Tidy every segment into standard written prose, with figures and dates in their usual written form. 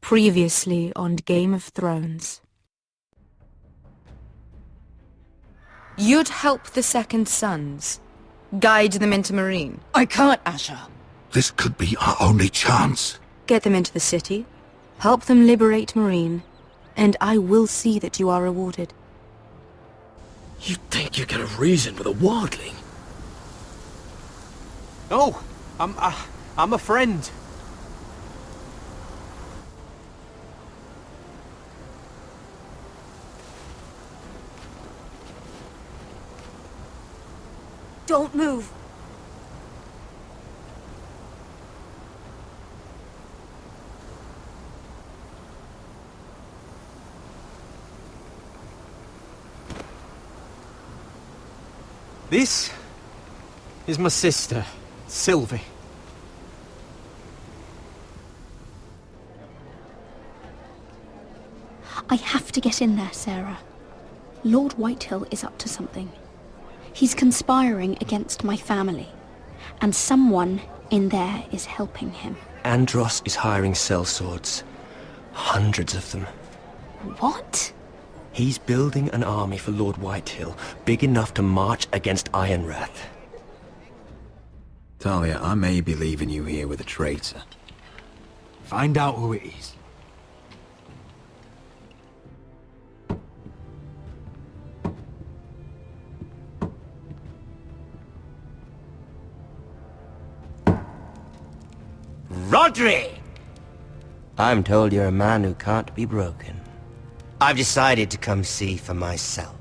Previously on Game of Thrones. You'd help the Second Sons. Guide them into Marine. I can't, Asher. This could be our only chance. Get them into the city. Help them liberate Marine. And I will see that you are rewarded. You think you can reason with a wardling? Oh, I'm a friend. Don't move. This is my sister, Sylvie. I have to get in there, Sarah. Lord Whitehill is up to something. He's conspiring against my family, and someone in there is helping him. Andros is hiring sellswords. Hundreds of them. What? He's building an army for Lord Whitehill, big enough to march against Ironrath. Talia, I may be leaving you here with a traitor. Find out who it is. Rodri! I'm told you're a man who can't be broken. I've decided to come see for myself.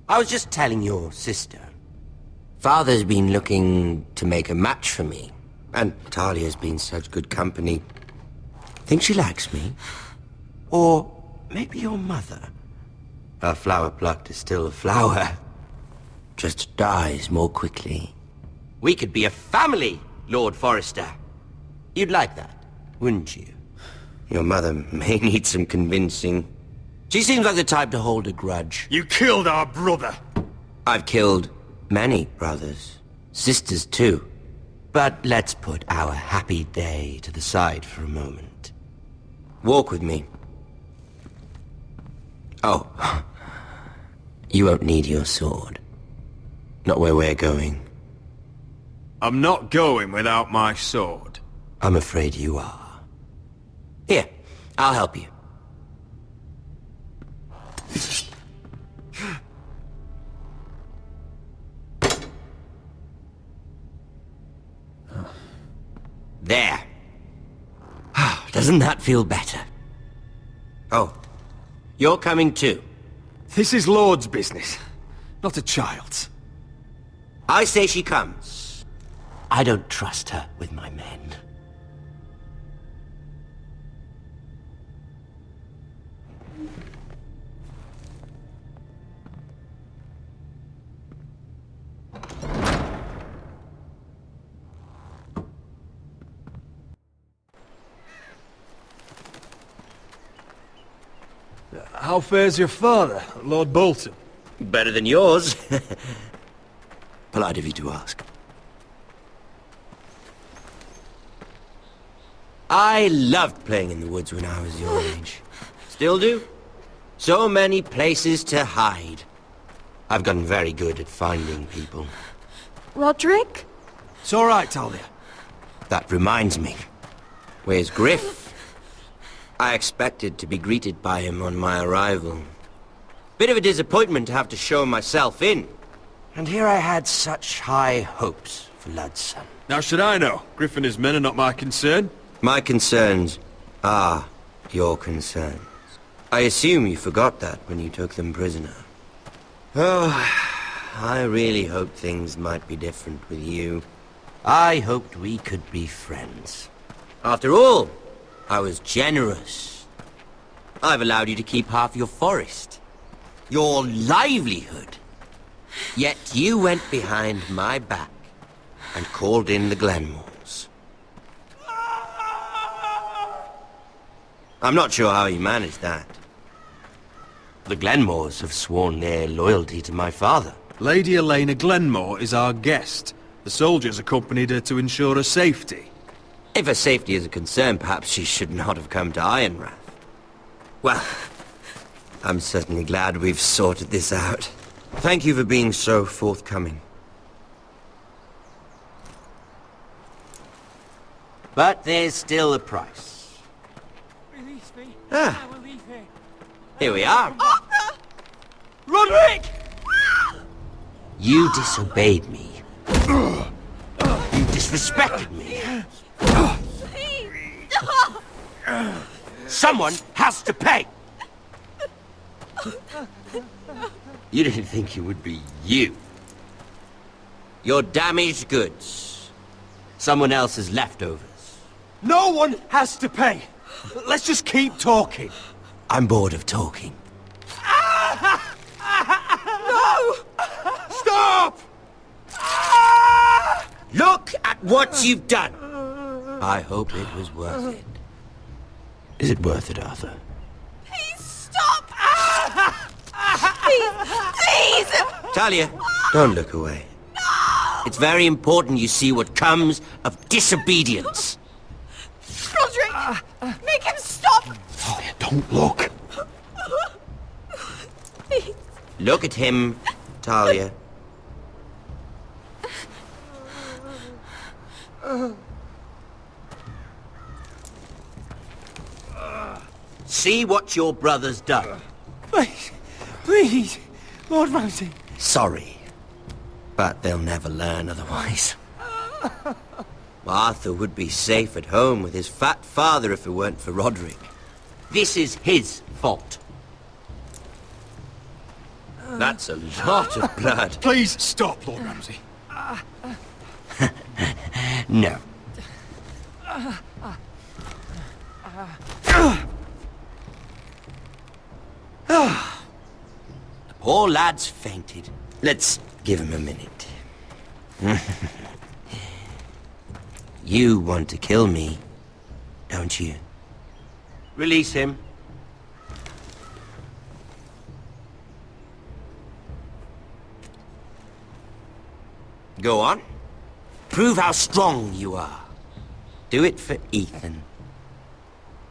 I was just telling your sister. Father's been looking to make a match for me, and Talia's been such good company. Think she likes me? Or maybe your mother? A flower plucked is still a flower. Just dies more quickly. We could be a family, Lord Forrester. You'd like that, wouldn't you? Your mother may need some convincing. She seems like the type to hold a grudge. You killed our brother! I've killed many brothers. Sisters, too. But let's put our happy day to the side for a moment. Walk with me. Oh. You won't need your sword. Not where we're going. I'm not going without my sword. I'm afraid you are. Here, I'll help you. There. Doesn't that feel better? Oh, you're coming too. This is Lord's business, not a child's. I say she comes. I don't trust her with my men. How fares your father, Lord Bolton? Better than yours. Polite of you to ask. I loved playing in the woods when I was your age. Still do. So many places to hide. I've gotten very good at finding people. Roderick? It's all right, Talia. That reminds me. Where's Griff? I expected to be greeted by him on my arrival. Bit of a disappointment to have to show myself in. And here I had such high hopes for Ludson. Now should I know? Griff and his men are not my concern. My concerns are your concerns. I assume you forgot that when you took them prisoner. Oh, I really hoped things might be different with you. I hoped we could be friends. After all, I was generous. I've allowed you to keep half your forest. Your livelihood. Yet you went behind my back and called in the Glenmores. I'm not sure how you managed that. The Glenmores have sworn their loyalty to my father. Lady Elena Glenmore is our guest. The soldiers accompanied her to ensure her safety. If her safety is a concern, perhaps she should not have come to Ironrath. Well, I'm certainly glad we've sorted this out. Thank you for being so forthcoming. But there's still a price. Release me. Ah. I will leave here. Here we are. Roderick! You disobeyed me. You disrespected me. Someone has to pay! You didn't think it would be you. Your damaged goods. Someone else's leftovers. No one has to pay. Let's just keep talking. I'm bored of talking. No! Stop! Look at what you've done! I hope it was worth it. Is it worth it, Arthur? Please stop! Please! Talia, don't look away. It's very important you see what comes of disobedience. Roderick! Make him stop! Talia, don't look. Look at him, Talia. See what your brother's done. Please, please, Lord Ramsay. Sorry, but they'll never learn otherwise. Arthur would be safe at home with his fat father if it weren't for Roderick. This is his fault. That's a lot of blood. Please stop, Lord Ramsay. No. The poor lad's fainted. Let's give him a minute. You want to kill me, don't you? Release him. Go on. Prove how strong you are. Do it for Ethan.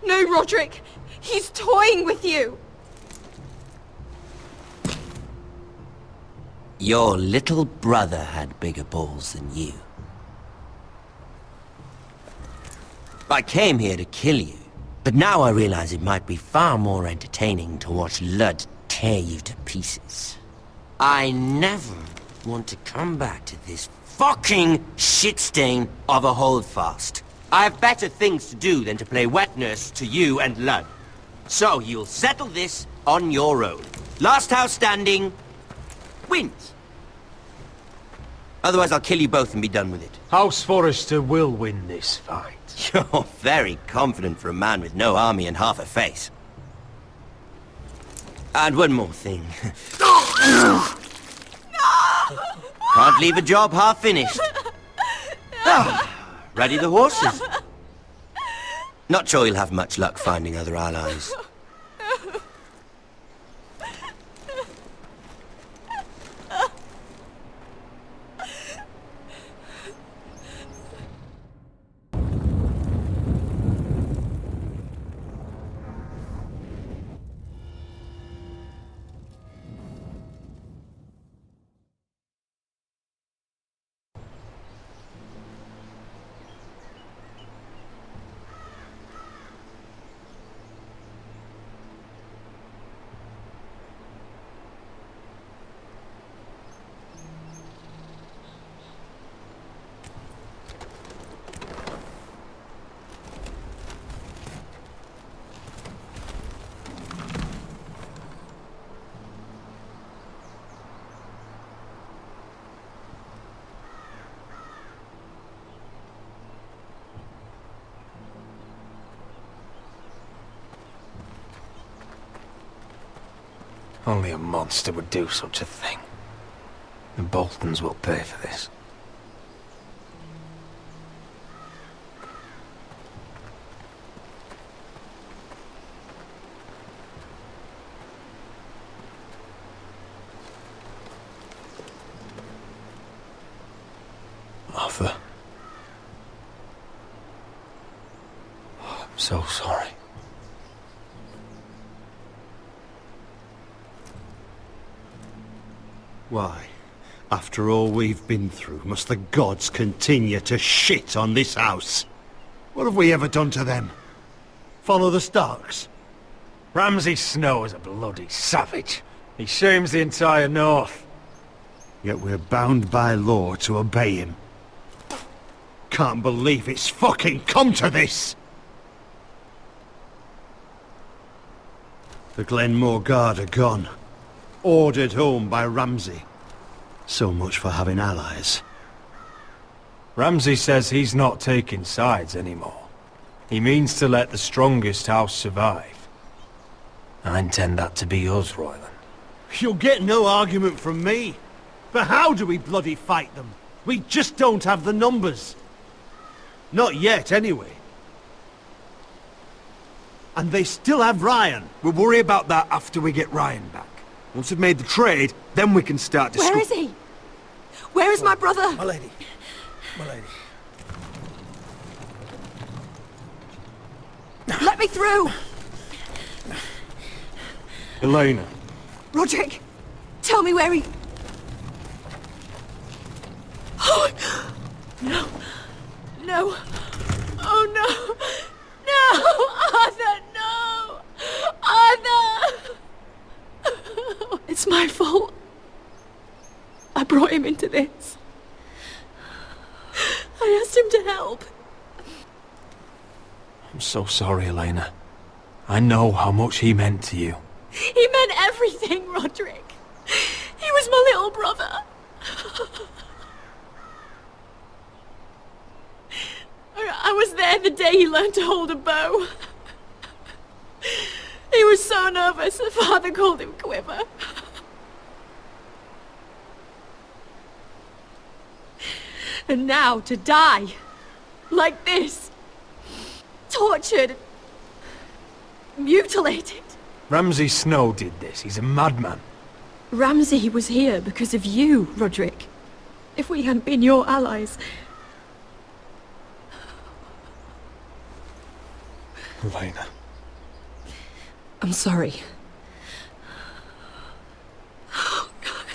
No, Roderick! He's toying with you! Your little brother had bigger balls than you. I came here to kill you, but now I realize it might be far more entertaining to watch Lud tear you to pieces. I never want to come back to this fucking shit stain of a holdfast. I have better things to do than to play wet nurse to you and Lud. So you'll settle this on your own. Last house standing wins. Otherwise I'll kill you both and be done with it. House Forrester will win this fight. You're very confident for a man with no army and half a face. And one more thing. Can't leave a job half finished. Ready the horses. Not sure you'll have much luck finding other allies. Only a monster would do such a thing. The Boltons will pay for this. So sorry. Why, after all we've been through, must the gods continue to shit on this house? What have we ever done to them? Follow the Starks? Ramsay Snow is a bloody savage. He shames the entire North. Yet we're bound by law to obey him. Can't believe it's fucking come to this! The Glenmore Guard are gone. Ordered home by Ramsay. So much for having allies. Ramsay says he's not taking sides anymore. He means to let the strongest house survive. I intend that to be us, Royland. You'll get no argument from me. But how do we bloody fight them? We just don't have the numbers. Not yet, anyway. And they still have Ryan. We'll worry about that after we get Ryan back. Once we've made the trade, then we can start to... Where is he? Where is my brother? My lady. My lady. Let me through! Elena. Roderick, tell me where he... Oh, no. No. Oh, no. No! Arthur, no! Arthur! It's my fault. I brought him into this. I asked him to help. I'm so sorry, Elena. I know how much he meant to you. He meant everything, Roderick. He was my little brother. I was there the day he learned to hold a bow. He was so nervous, the father called him Quiver. And now to die, like this, tortured, mutilated. Ramsay Snow did this. He's a madman. Ramsay was here because of you, Roderick. If we hadn't been your allies... Elena. I'm sorry. Oh, God.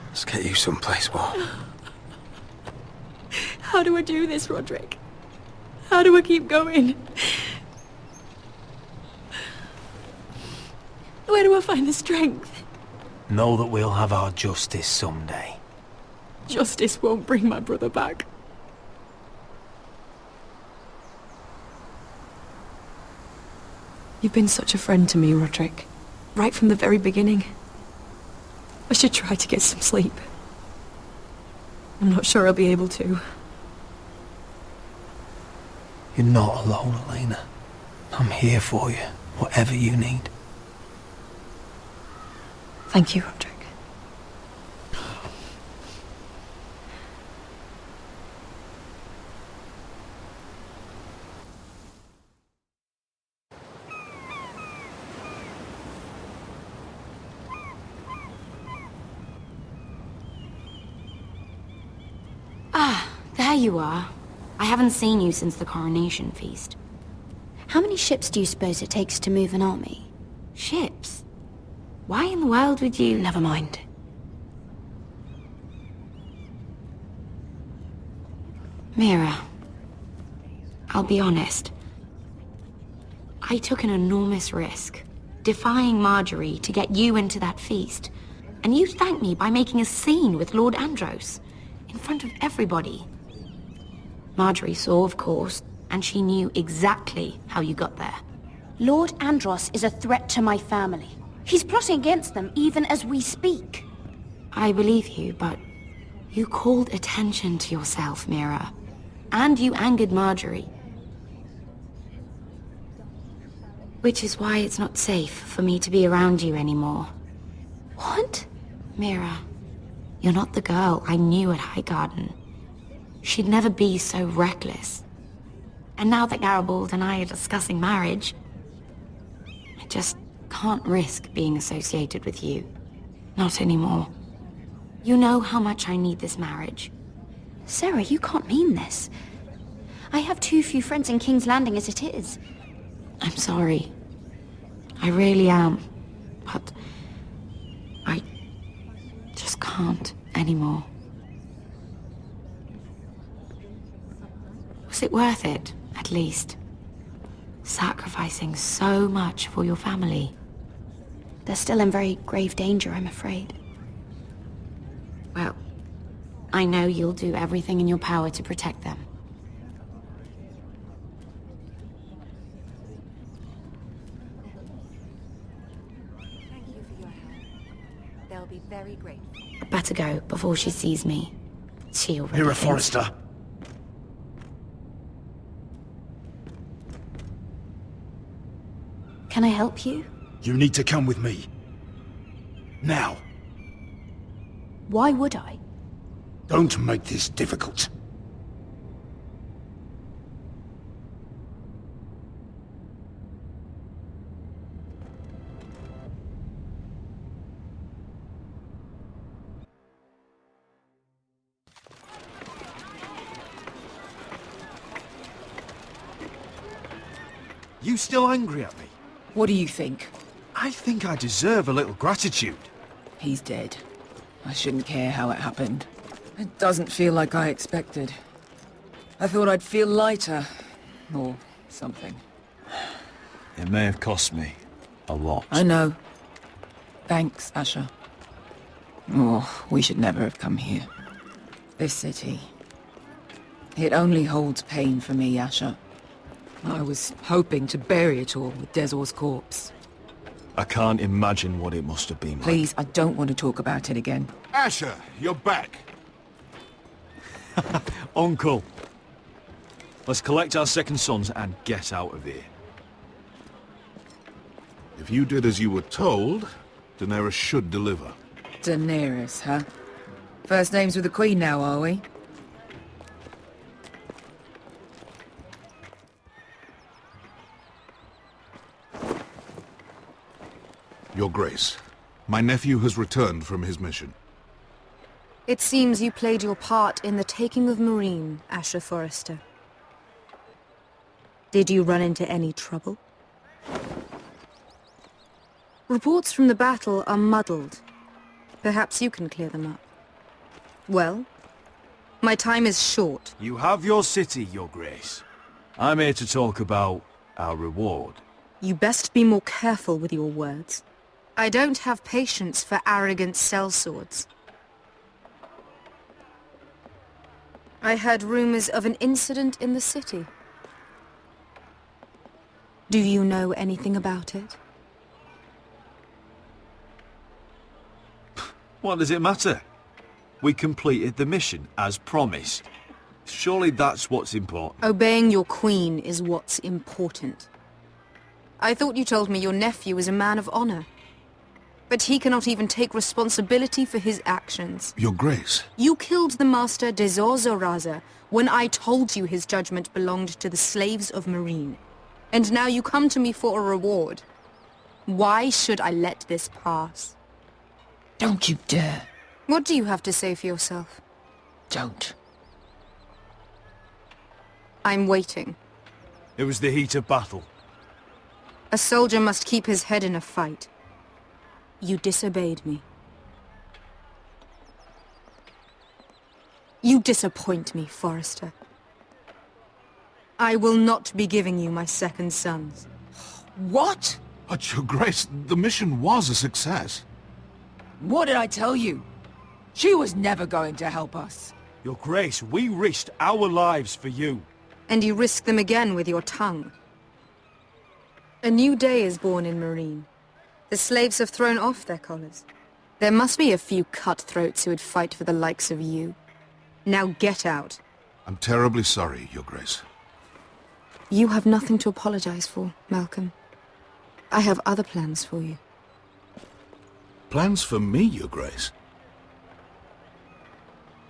Let's get you someplace warm. How do I do this, Roderick? How do I keep going? Where do I find the strength? Know that we'll have our justice someday. Justice won't bring my brother back. You've been such a friend to me, Roderick. Right from the very beginning. I should try to get some sleep. I'm not sure I'll be able to. You're not alone, Elena. I'm here for you, whatever you need. Thank you, Roderick. Ah, there you are. I haven't seen you since the coronation feast. How many ships do you suppose it takes to move an army? Ships? Why in the world would you... Never mind. Mira, I'll be honest. I took an enormous risk, defying Marjorie to get you into that feast. And you thanked me by making a scene with Lord Andros, in front of everybody. Marjorie saw, of course, and she knew exactly how you got there. Lord Andros is a threat to my family. He's plotting against them even as we speak. I believe you, but you called attention to yourself, Mira. And you angered Marjorie. Which is why it's not safe for me to be around you anymore. What? Mira, you're not the girl I knew at Highgarden. She'd never be so reckless. And now that Garibald and I are discussing marriage, I just can't risk being associated with you. Not anymore. You know how much I need this marriage. Sarah, you can't mean this. I have too few friends in King's Landing as it is. I'm sorry. I really am. But I just can't anymore. Was it worth it, at least? Sacrificing so much for your family. They're still in very grave danger, I'm afraid. Well, I know you'll do everything in your power to protect them. Thank you for your help. They'll be very grateful. I'd better go before she sees me. She already Mira thinks- Forrester. Can I help you? You need to come with me. Now. Why would I? Don't make this difficult. You still angry at me? What do you think? I think I deserve a little gratitude. He's dead. I shouldn't care how it happened. It doesn't feel like I expected. I thought I'd feel lighter. Or something. It may have cost me a lot. I know. Thanks, Asher. Oh, we should never have come here. This city. It only holds pain for me, Asher. I was hoping to bury it all with Dezor's corpse. I can't imagine what it must have been like. Please, I don't want to talk about it again. Asher, you're back. Uncle. Let's collect our second sons and get out of here. If you did as you were told, Daenerys should deliver. Daenerys, huh? First names with the Queen now, are we? Your Grace, my nephew has returned from his mission. It seems you played your part in the taking of Meereen, Asher Forrester. Did you run into any trouble? Reports from the battle are muddled. Perhaps you can clear them up. Well, my time is short. You have your city, Your Grace. I'm here to talk about our reward. You best be more careful with your words. I don't have patience for arrogant sellswords. I heard rumors of an incident in the city. Do you know anything about it? What does it matter? We completed the mission, as promised. Surely that's what's important. Obeying your queen is what's important. I thought you told me your nephew is a man of honor. But he cannot even take responsibility for his actions. Your Grace. You killed the master Dezor Zoraza when I told you his judgment belonged to the slaves of Meereen. And now you come to me for a reward. Why should I let this pass? Don't you dare. What do you have to say for yourself? Don't. I'm waiting. It was the heat of battle. A soldier must keep his head in a fight. You disobeyed me. You disappoint me, Forrester. I will not be giving you my second sons. What? But Your Grace, the mission was a success. What did I tell you? She was never going to help us. Your Grace, we risked our lives for you. And you risk them again with your tongue. A new day is born in Meereen. The slaves have thrown off their collars. There must be a few cutthroats who would fight for the likes of you. Now get out. I'm terribly sorry, Your Grace. You have nothing to apologize for, Malcolm. I have other plans for you. Plans for me, Your Grace?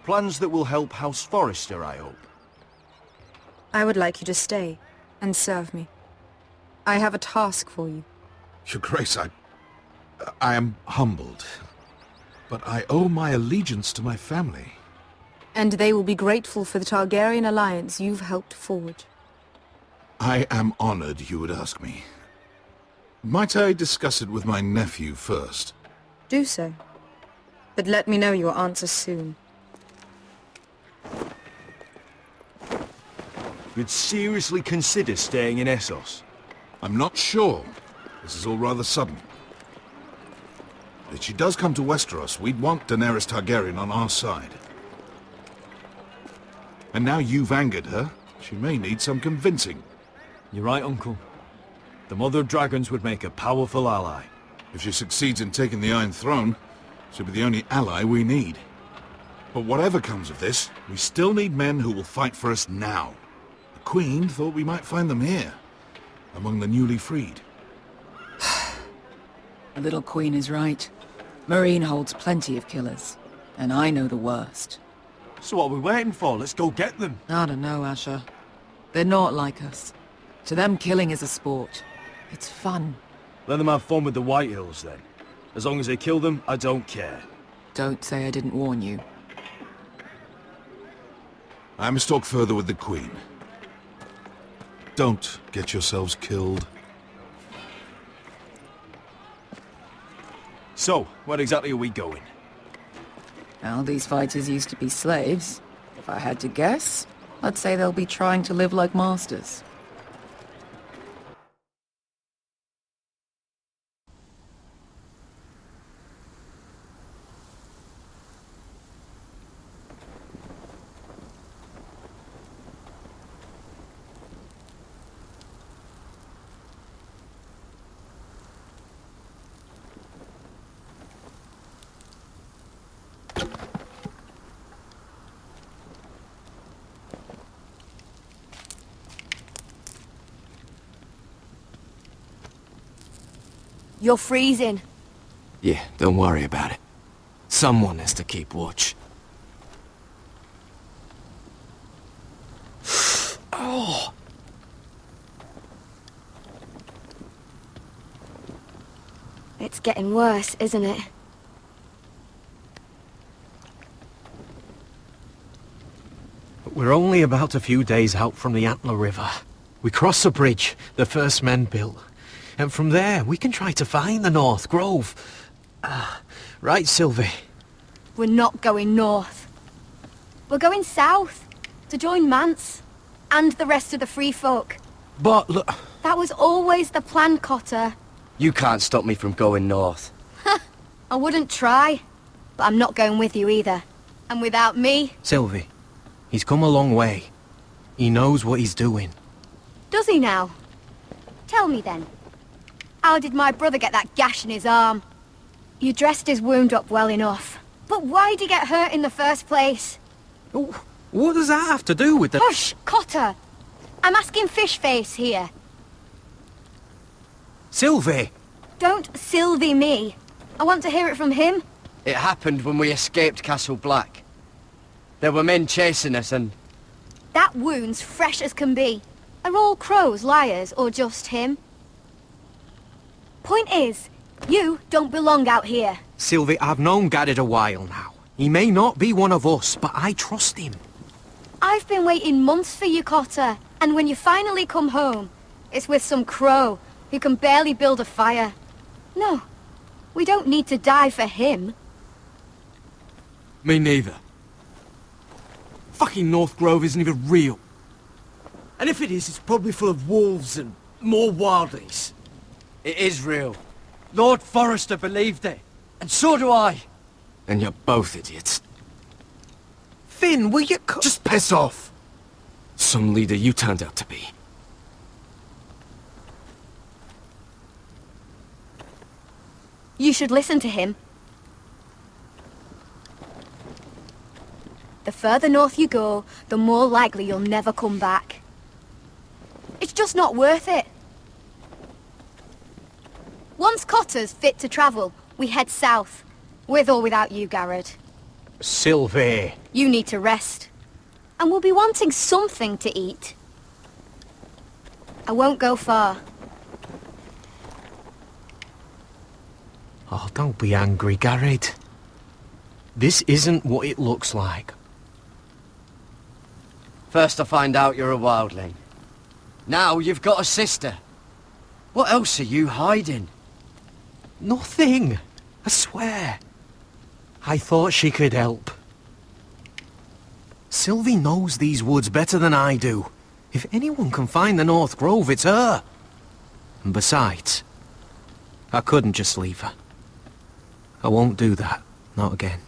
Plans that will help House Forrester, I hope. I would like you to stay and serve me. I have a task for you. Your Grace, I am humbled. But I owe my allegiance to my family. And they will be grateful for the Targaryen alliance you've helped forge. I am honored you would ask me. Might I discuss it with my nephew first? Do so. But let me know your answer soon. You'd seriously consider staying in Essos? I'm not sure. This is all rather sudden. If she does come to Westeros, we'd want Daenerys Targaryen on our side. And now you've angered her, she may need some convincing. You're right, Uncle. The Mother of Dragons would make a powerful ally. If she succeeds in taking the Iron Throne, she'll be the only ally we need. But whatever comes of this, we still need men who will fight for us now. The Queen thought we might find them here, among the newly freed. The little queen is right. Marine holds plenty of killers, and I know the worst. So what are we waiting for? Let's go get them. I don't know, Asher. They're not like us. To them, killing is a sport. It's fun. Let them have fun with the White Hills, then. As long as they kill them, I don't care. Don't say I didn't warn you. I must talk further with the Queen. Don't get yourselves killed. So, where exactly are we going? Well, these fighters used to be slaves. If I had to guess, I'd say they'll be trying to live like masters. You're freezing. Yeah, don't worry about it. Someone has to keep watch. Oh! It's getting worse, isn't it? We're only about a few days out from the Antler River. We cross the bridge the first men built. And from there, we can try to find the North Grove. Right, Sylvie? We're not going north. We're going south, to join Mance, and the rest of the Free Folk. But look... That was always the plan, Cotter. You can't stop me from going north. I wouldn't try, but I'm not going with you either. And without me... Sylvie, he's come a long way. He knows what he's doing. Does he now? Tell me then. How did my brother get that gash in his arm? You dressed his wound up well enough. But why'd he get hurt in the first place? What does that have to do with the... Hush, Cotter! I'm asking Fishface here. Sylvie! Don't Sylvie me. I want to hear it from him. It happened when we escaped Castle Black. There were men chasing us and... That wound's fresh as can be. Are all crows liars, or just him? Point is, you don't belong out here. Sylvie, I've known Garrett a while now. He may not be one of us, but I trust him. I've been waiting months for you, Cotter. And when you finally come home, it's with some crow who can barely build a fire. No, we don't need to die for him. Me neither. Fucking North Grove isn't even real. And if it is, it's probably full of wolves and more wildlings. It is real. Lord Forrester believed it. And so do I. And you're both idiots. Finn, will you just piss off! Some leader you turned out to be. You should listen to him. The further north you go, the more likely you'll never come back. It's just not worth it. Once Cotter's fit to travel, we head south. With or without you, Garrett. Sylvie. You need to rest. And we'll be wanting something to eat. I won't go far. Oh, don't be angry, Garrett. This isn't what it looks like. First I find out you're a wildling. Now you've got a sister. What else are you hiding? Nothing. I swear. I thought she could help. Sylvie knows these woods better than I do. If anyone can find the North Grove, it's her. And besides, I couldn't just leave her. I won't do that. Not again.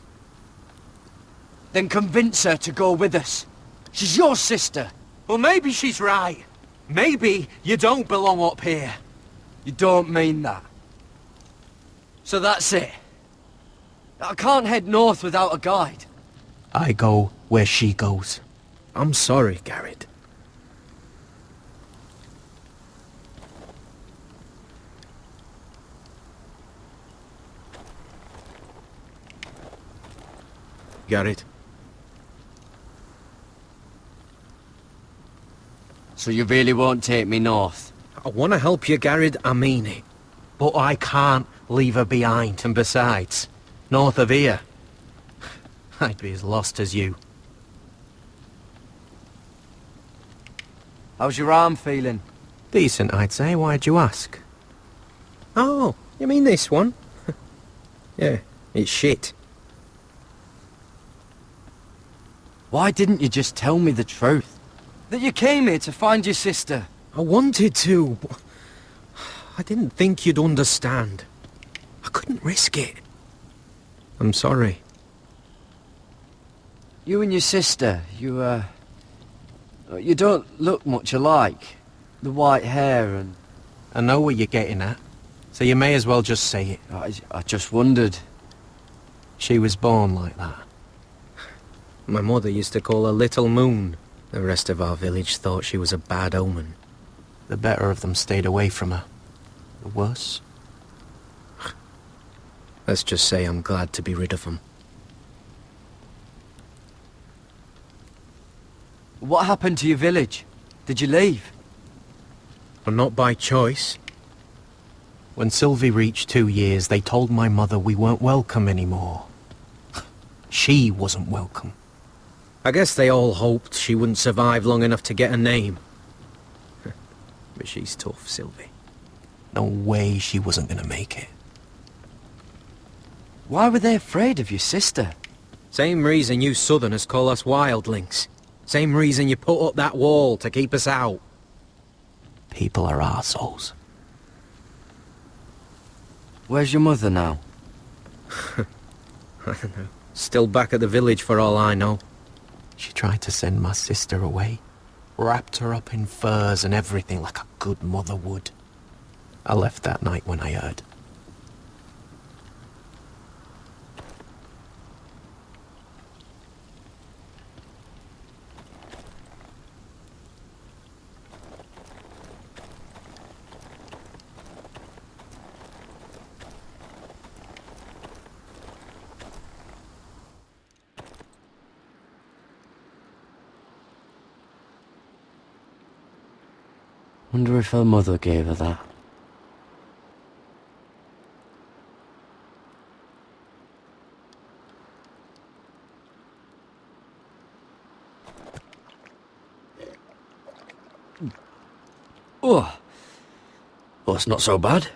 Then convince her to go with us. She's your sister. Well, maybe she's right. Maybe you don't belong up here. You don't mean that. So that's it. I can't head north without a guide. I go where she goes. I'm sorry, Garrett. Garrett. So you really won't take me north? I want to help you, Garrett, I mean it. But I can't leave her behind, and besides, north of here, I'd be as lost as you. How's your arm feeling? Decent, I'd say. Why'd you ask? Oh, you mean this one? Yeah, it's shit. Why didn't you just tell me the truth? That you came here to find your sister? I wanted to, but I didn't think you'd understand. I couldn't risk it. I'm sorry. You and your sister, you don't look much alike. The white hair and... I know what you're getting at, so you may as well just say it. I just wondered. She was born like that. My mother used to call her Little Moon. The rest of our village thought she was a bad omen. The better of them stayed away from her. The worse? Let's just say I'm glad to be rid of them. What happened to your village? Did you leave? Well, not by choice. When Sylvie reached 2 years, they told my mother we weren't welcome anymore. She wasn't welcome. I guess they all hoped she wouldn't survive long enough to get a name. But she's tough, Sylvie. No way she wasn't gonna make it. Why were they afraid of your sister? Same reason you Southerners call us wildlings. Same reason you put up that wall to keep us out. People are arseholes. Where's your mother now? I don't know. Still back at the village for all I know. She tried to send my sister away. Wrapped her up in furs and everything like a good mother would. I left that night when I heard. Wonder if her mother gave her that. Oh, well, it's not so bad.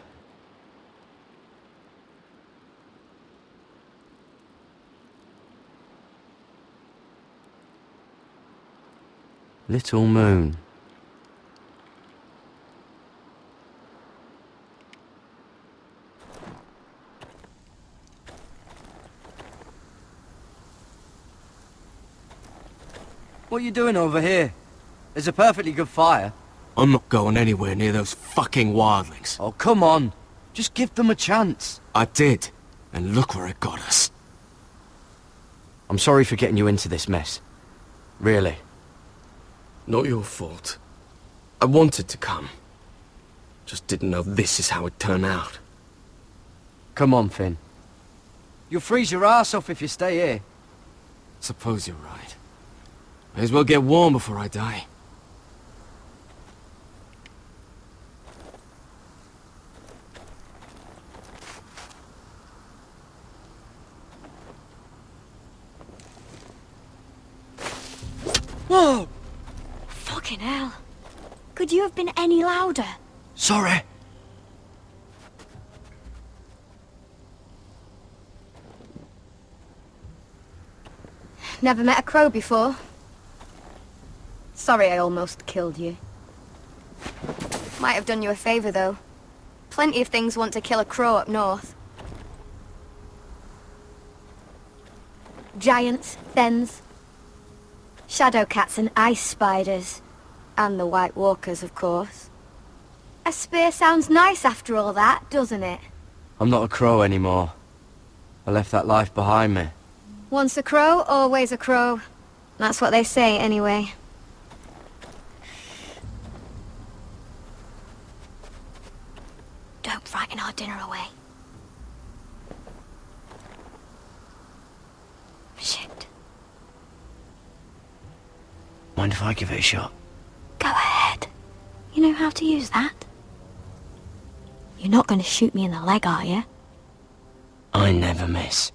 Little Moon. What are you doing over here? There's a perfectly good fire. I'm not going anywhere near those fucking wildlings. Oh, come on. Just give them a chance. I did, and look where it got us. I'm sorry for getting you into this mess. Really. Not your fault. I wanted to come. Just didn't know this is how it'd turn out. Come on, Finn. You'll freeze your ass off if you stay here. Suppose you're right. May as well get warm before I die. Whoa! Fucking hell. Could you have been any louder? Sorry. Never met a crow before. Sorry I almost killed you. Might have done you a favour, though. Plenty of things want to kill a crow up north. Giants, thens, shadow cats and ice spiders. And the White Walkers, of course. A spear sounds nice after all that, doesn't it? I'm not a crow anymore. I left that life behind me. Once a crow, always a crow. That's what they say, anyway. Don't frighten our dinner away. Shit. Mind if I give it a shot? Go ahead. You know how to use that? You're not going to shoot me in the leg, are you? I never miss.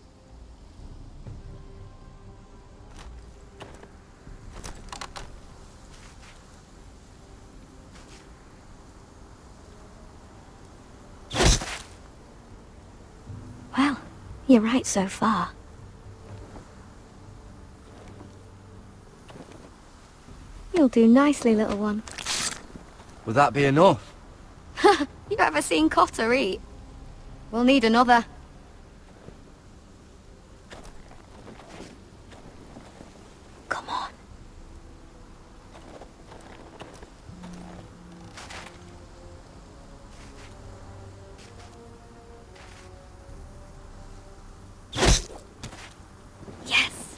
Well, you're right so far. You'll do nicely, little one. Would that be enough? You ever seen Cotter eat? We'll need another. Come on. Yes.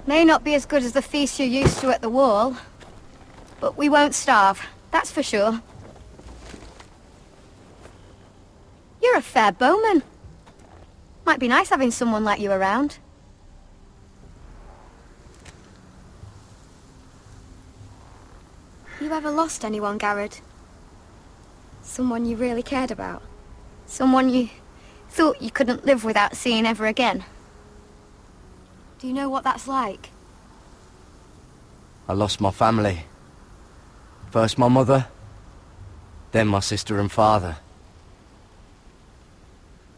May not be as good as the feast you're used to at the wall, but we won't starve, that's for sure. You're a fair bowman. Might be nice having someone like you around. You ever lost anyone, Garrod? Someone you really cared about? Someone you thought you couldn't live without seeing ever again? Do you know what that's like? I lost my family. First my mother, then my sister and father.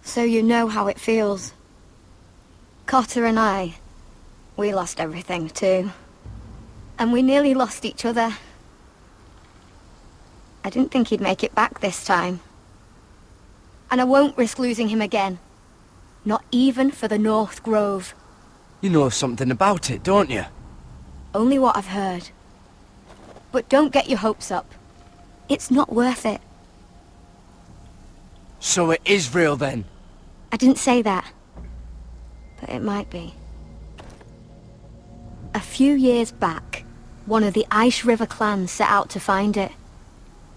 So you know how it feels. Cotter and I, we lost everything too. And we nearly lost each other. I didn't think he'd make it back this time. And I won't risk losing him again. Not even for the North Grove. You know something about it, don't you? Only what I've heard. But don't get your hopes up. It's not worth it. So it is real then? I didn't say that. But it might be. A few years back, one of the Ice River clans set out to find it.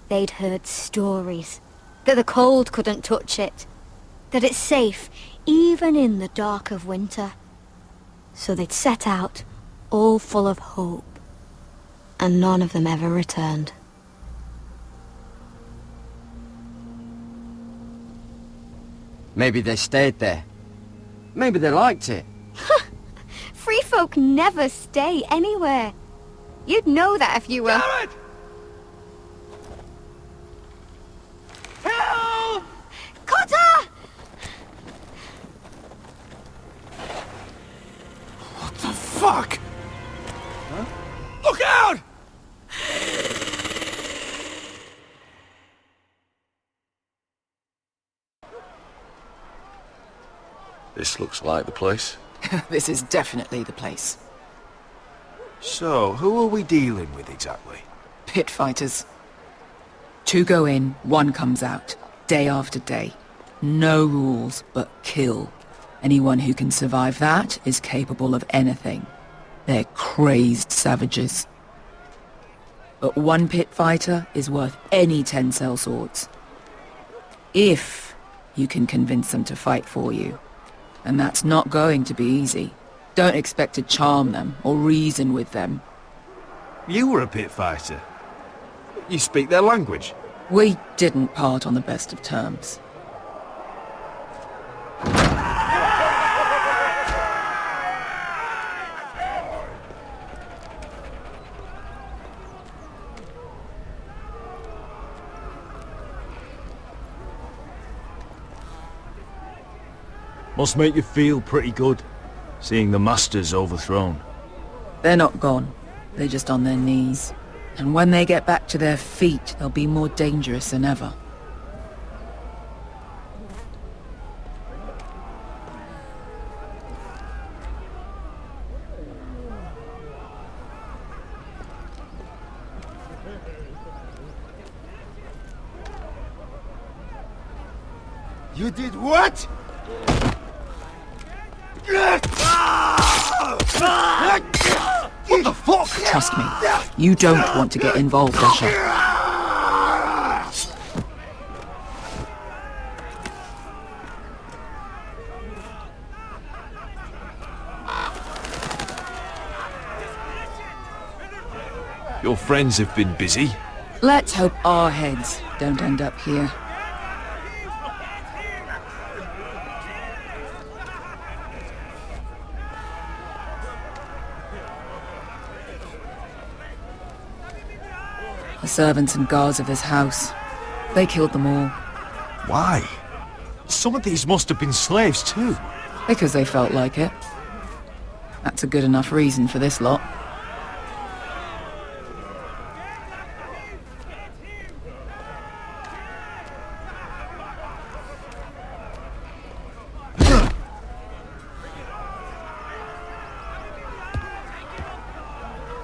They'd heard stories. That the cold couldn't touch it. That it's safe, even in the dark of winter. So they'd set out, all full of hope. And none of them ever returned. Maybe they stayed there. Maybe they liked it. Free folk never stay anywhere. You'd know that if you were... Garrod! Help! Cotter! What the fuck? Huh? Look out! This looks like the place. This is definitely the place. So, who are we dealing with exactly? Pit fighters. 2 go in, 1 comes out. Day after day. No rules, but kill. Anyone who can survive that is capable of anything. They're crazed savages. But 1 pit fighter is worth any 10 sellswords. If you can convince them to fight for you. And that's not going to be easy. Don't expect to charm them or reason with them. You were a pit fighter. You speak their language. We didn't part on the best of terms. Must make you feel pretty good, seeing the Masters overthrown. They're not gone. They're just on their knees. And when they get back to their feet, they'll be more dangerous than ever. You did what? What the fuck? Trust me, you don't want to get involved, Asher. Your friends have been busy. Let's hope our heads don't end up here. The servants and guards of this house, they killed them all. Why? Some of these must have been slaves too. Because they felt like it. That's a good enough reason for this lot.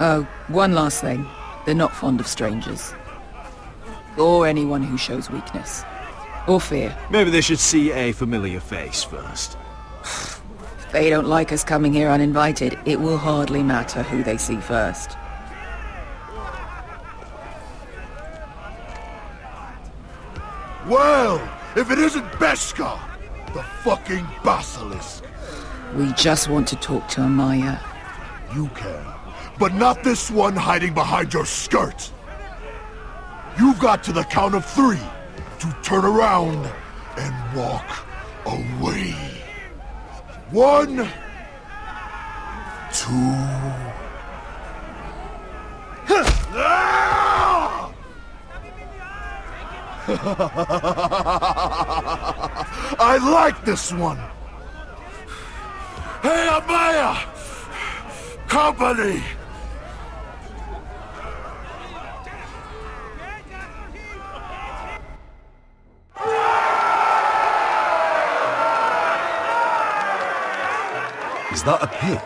Oh, one last thing. They're not fond of strangers. Or anyone who shows weakness. Or fear. Maybe they should see a familiar face first. If they don't like us coming here uninvited, it will hardly matter who they see first. Well, if it isn't Beskar, the fucking basilisk. We just want to talk to Amaya. You can, but not this one hiding behind your skirt. You've got to the count of 3 to turn around and walk away. 1, 2... I like this one. Hey, Amaya! Company! Is that a pit?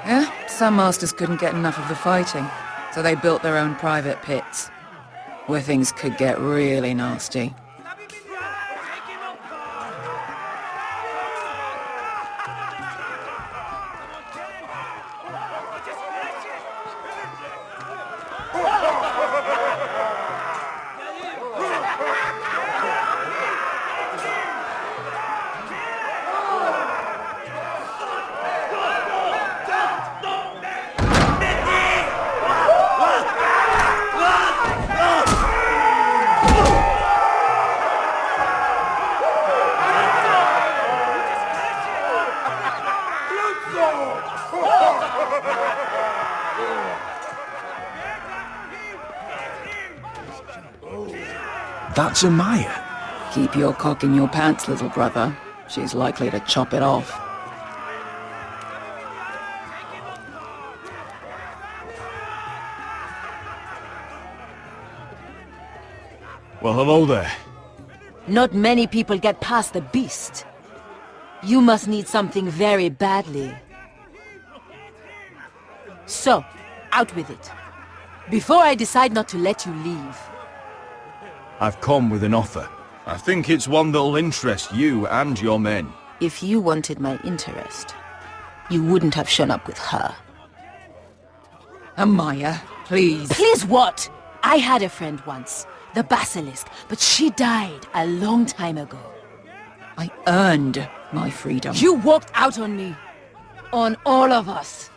Yeah, some masters couldn't get enough of the fighting, so they built their own private pits, where things could get really nasty. That's Amaya. Keep your cock in your pants, little brother. She's likely to chop it off. Well, hello there. Not many people get past the beast. You must need something very badly. So, out with it. Before I decide not to let you leave. I've come with an offer. I think it's one that'll interest you and your men. If you wanted my interest, you wouldn't have shown up with her. Amaya, please. Please what? I had a friend once, the Basilisk, but she died a long time ago. I earned my freedom. You walked out on me. On all of us.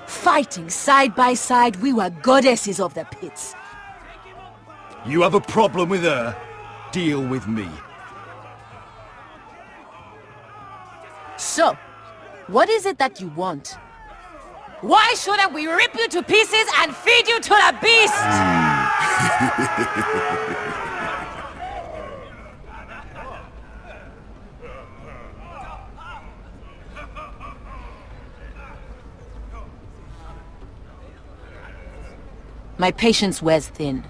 Fighting side by side, we were goddesses of the pits. You have a problem with her? Deal with me. So, what is it that you want? Why shouldn't we rip you to pieces and feed you to the beast? My patience wears thin.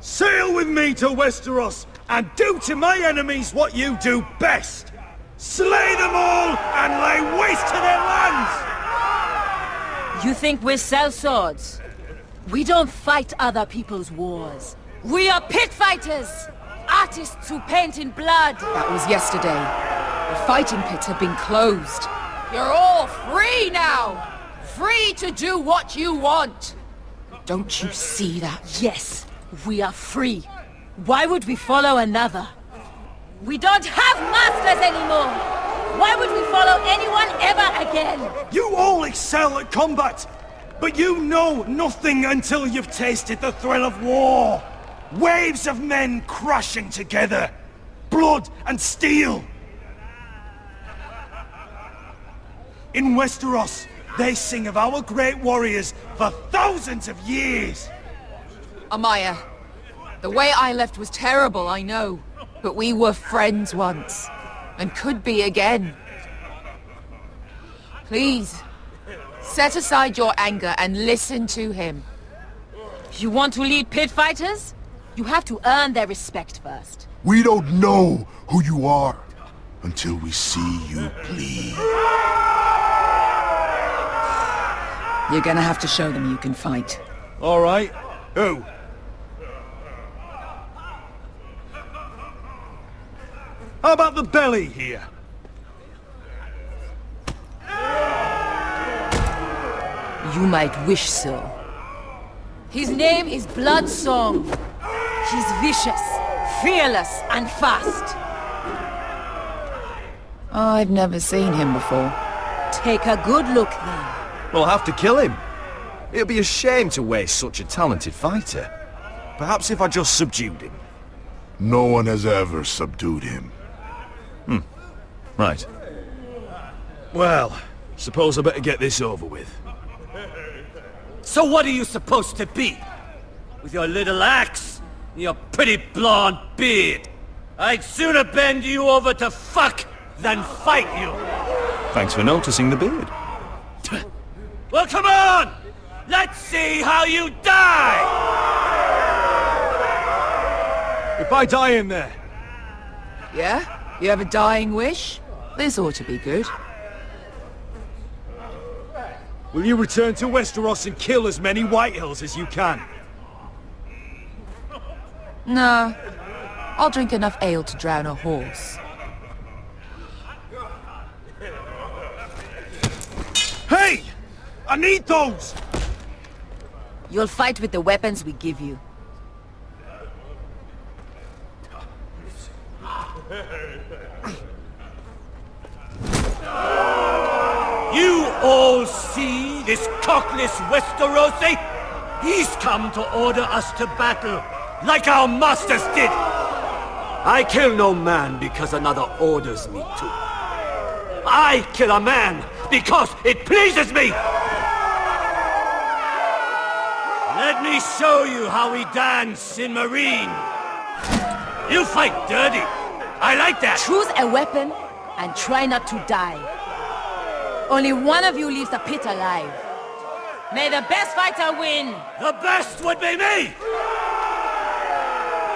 Sail with me to Westeros and do to my enemies what you do best. Slay them all and lay waste to their lands! You think we sell swords? We don't fight other people's wars. We are pit fighters! Artists who paint in blood! That was yesterday. The fighting pits have been closed. You're all free now! Free to do what you want! Don't you see that? Yes, we are free. Why would we follow another? We don't have masters anymore! Why would we follow anyone ever again? You all excel at combat, but you know nothing until you've tasted the thrill of war. Waves of men crashing together. Blood and steel. In Westeros, they sing of our great warriors for thousands of years. Amaya, the way I left was terrible, I know. But we were friends once. And could be again. Please, set aside your anger and listen to him. You want to lead pit fighters? You have to earn their respect first. We don't know who you are until we see you bleed. You're gonna have to show them you can fight. All right. Who? How about the belly here? You might wish so. His name is Bloodsong. He's vicious, fearless, and fast. I've never seen him before. Take a good look then. We'll have to kill him. It'd be a shame to waste such a talented fighter. Perhaps if I just subdued him. No one has ever subdued him. Right. Well, suppose I better get this over with. So what are you supposed to be? With your little axe and your pretty blonde beard? I'd sooner bend you over to fuck than fight you. Thanks for noticing the beard. Well, come on! Let's see how you die! If I die in there. Yeah? You have a dying wish? This ought to be good. Will you return to Westeros and kill as many Whitehills as you can? No. I'll drink enough ale to drown a horse. Hey! I need those! You'll fight with the weapons we give you. You all see this cockless Westerosi? He's come to order us to battle, like our masters did. I kill no man because another orders me to. I kill a man because it pleases me! Let me show you how we dance in Marine. You fight dirty. I like that. Choose a weapon and try not to die. Only one of you leaves the pit alive. May the best fighter win! The best would be me!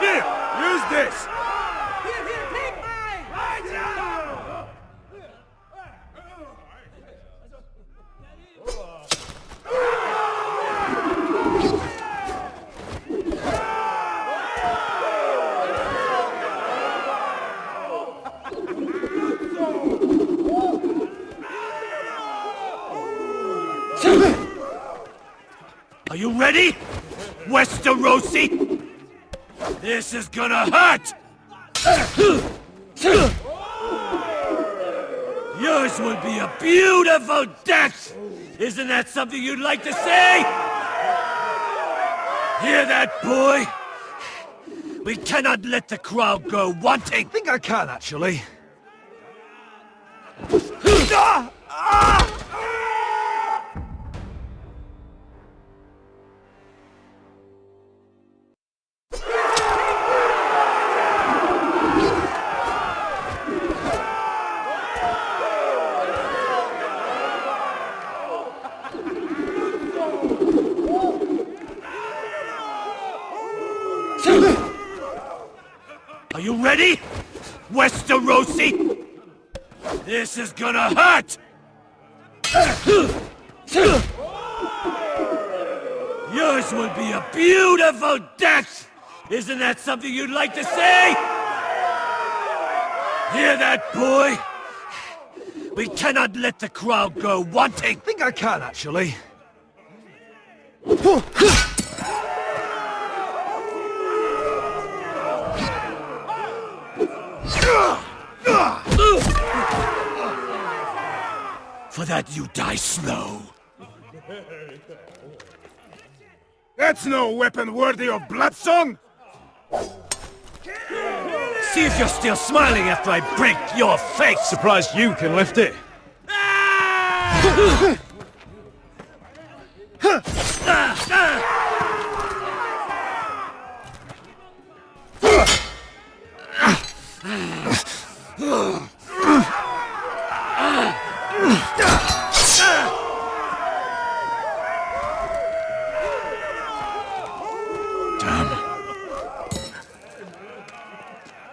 Here, use this! Are you ready, Westerosi? This is gonna hurt! Yours will be a beautiful death! Isn't that something you'd like to say? Hear that, boy? We cannot let the crowd go wanting! I think I can, actually. Are you ready? Westerosi? This is gonna hurt! Yours will be a beautiful death! Isn't that something you'd like to say? Hear that, boy? We cannot let the crowd go wanting! I think I can, actually. For that you die slow. That's no weapon worthy of Bloodsong! See if you're still smiling after I break your face! Surprised you can lift it.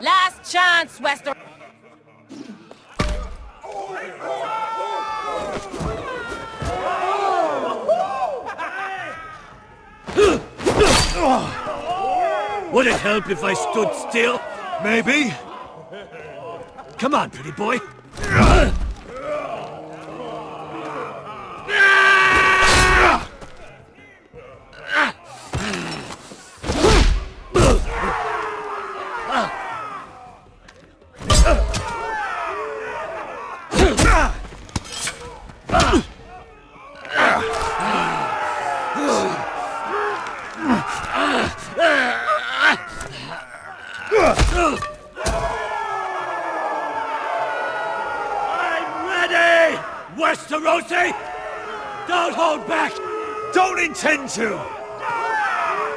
Last chance, Wester. Would it help if I stood still? Maybe. Come on, pretty boy. I'm ready! Westerosi! Don't hold back! Don't intend to!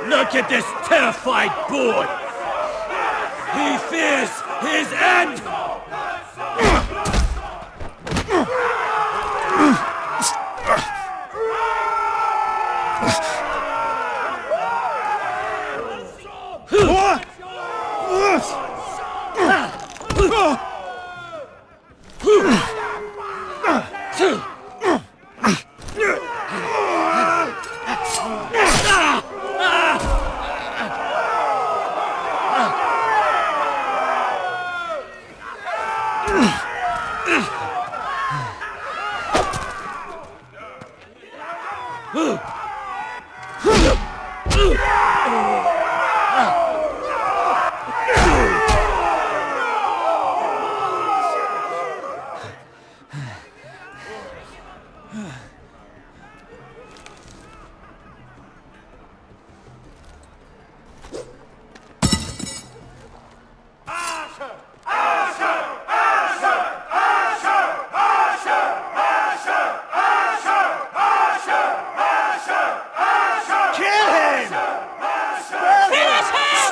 Look at this terrified boy! He fears his end!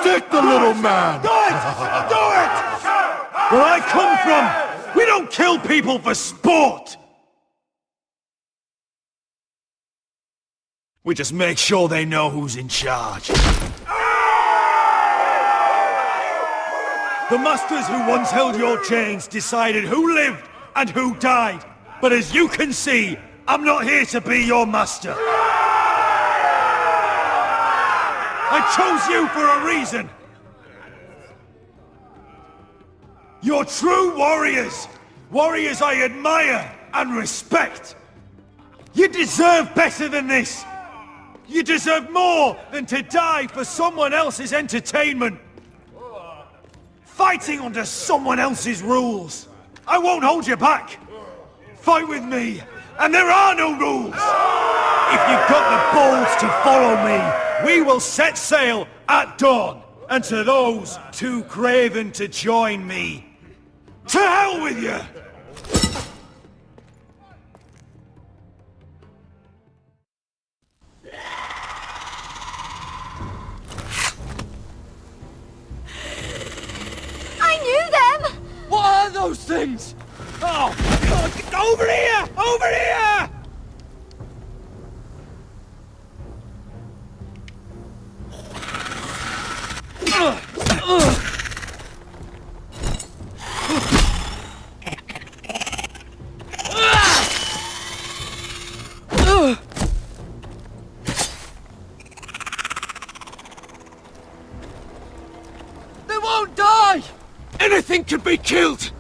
Stick the little man! Do it! Do it! Where I come from, we don't kill people for sport! We just make sure they know who's in charge. The masters who once held your chains decided who lived and who died. But as you can see, I'm not here to be your master. I chose you for a reason. You're true warriors. Warriors I admire and respect. You deserve better than this. You deserve more than to die for someone else's entertainment. Fighting under someone else's rules. I won't hold you back. Fight with me, and there are no rules. If you've got the balls to follow me, we will set sail at dawn. And to those too craven to join me, to hell with you! I knew them! What are those things? Oh, God, over here! Over here! Anything can be killed!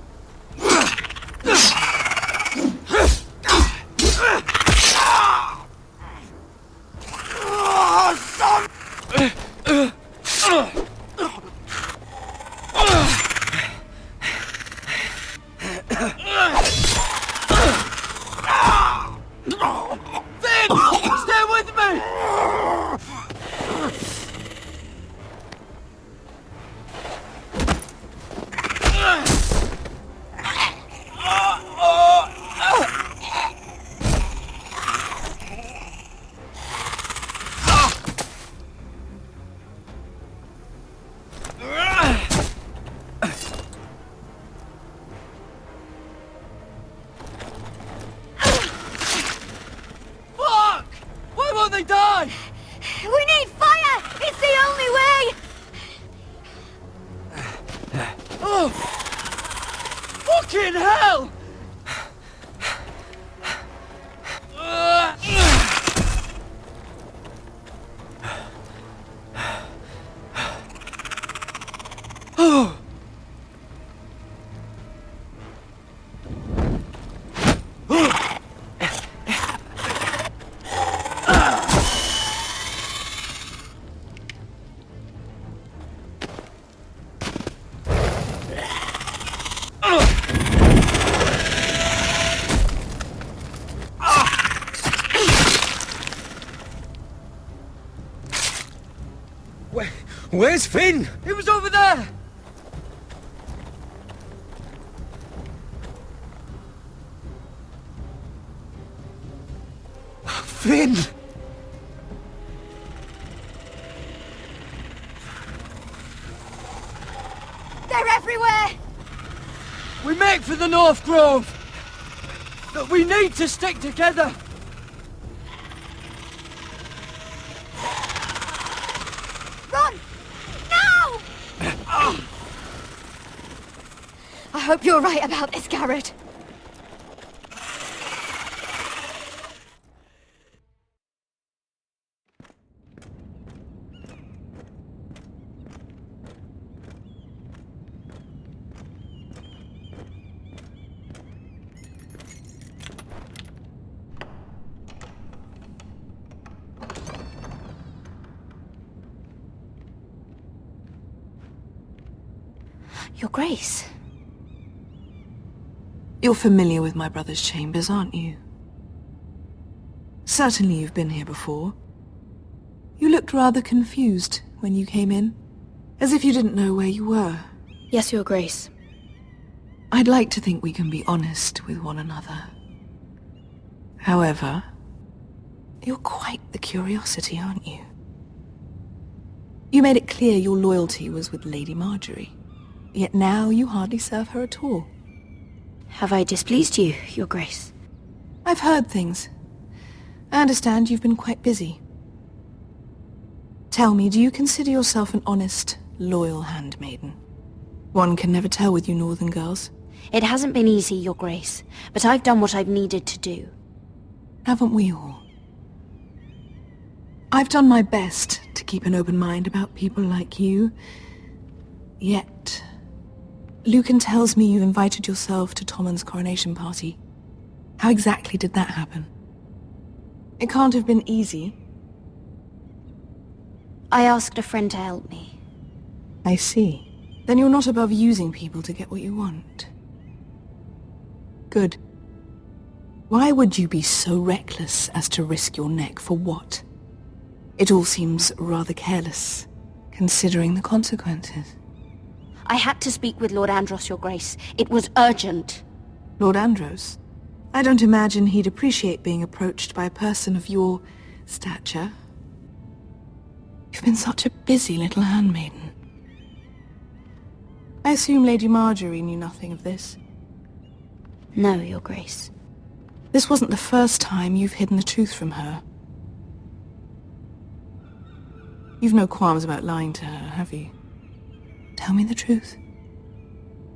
Stay with me! Fuck! Why won't they die? We need fire! It's the only way! Oh! Fucking hell! Oh! Where's Finn? He was over there! Finn! They're everywhere! We make for the North Grove! But we need to stick together! Run! Now! I hope you're right about this, Garrett. Your Grace. You're familiar with my brother's chambers, aren't you? Certainly you've been here before. You looked rather confused when you came in, as if you didn't know where you were. Yes, Your Grace. I'd like to think we can be honest with one another. However, you're quite the curiosity, aren't you? You made it clear your loyalty was with Lady Marjorie, yet now you hardly serve her at all. Have I displeased you, Your Grace? I've heard things. I understand you've been quite busy. Tell me, do you consider yourself an honest, loyal handmaiden? One can never tell with you northern girls. It hasn't been easy, Your Grace, but I've done what I've needed to do. Haven't we all? I've done my best to keep an open mind about people like you. Yet, Lucan tells me you invited yourself to Tommen's coronation party. How exactly did that happen? It can't have been easy. I asked a friend to help me. I see. Then you're not above using people to get what you want. Good. Why would you be so reckless as to risk your neck for what? It all seems rather careless, considering the consequences. I had to speak with Lord Andros, Your Grace. It was urgent. Lord Andros? I don't imagine he'd appreciate being approached by a person of your stature. You've been such a busy little handmaiden. I assume Lady Marjorie knew nothing of this. No, Your Grace. This wasn't the first time you've hidden the truth from her. You've no qualms about lying to her, have you? Tell me the truth.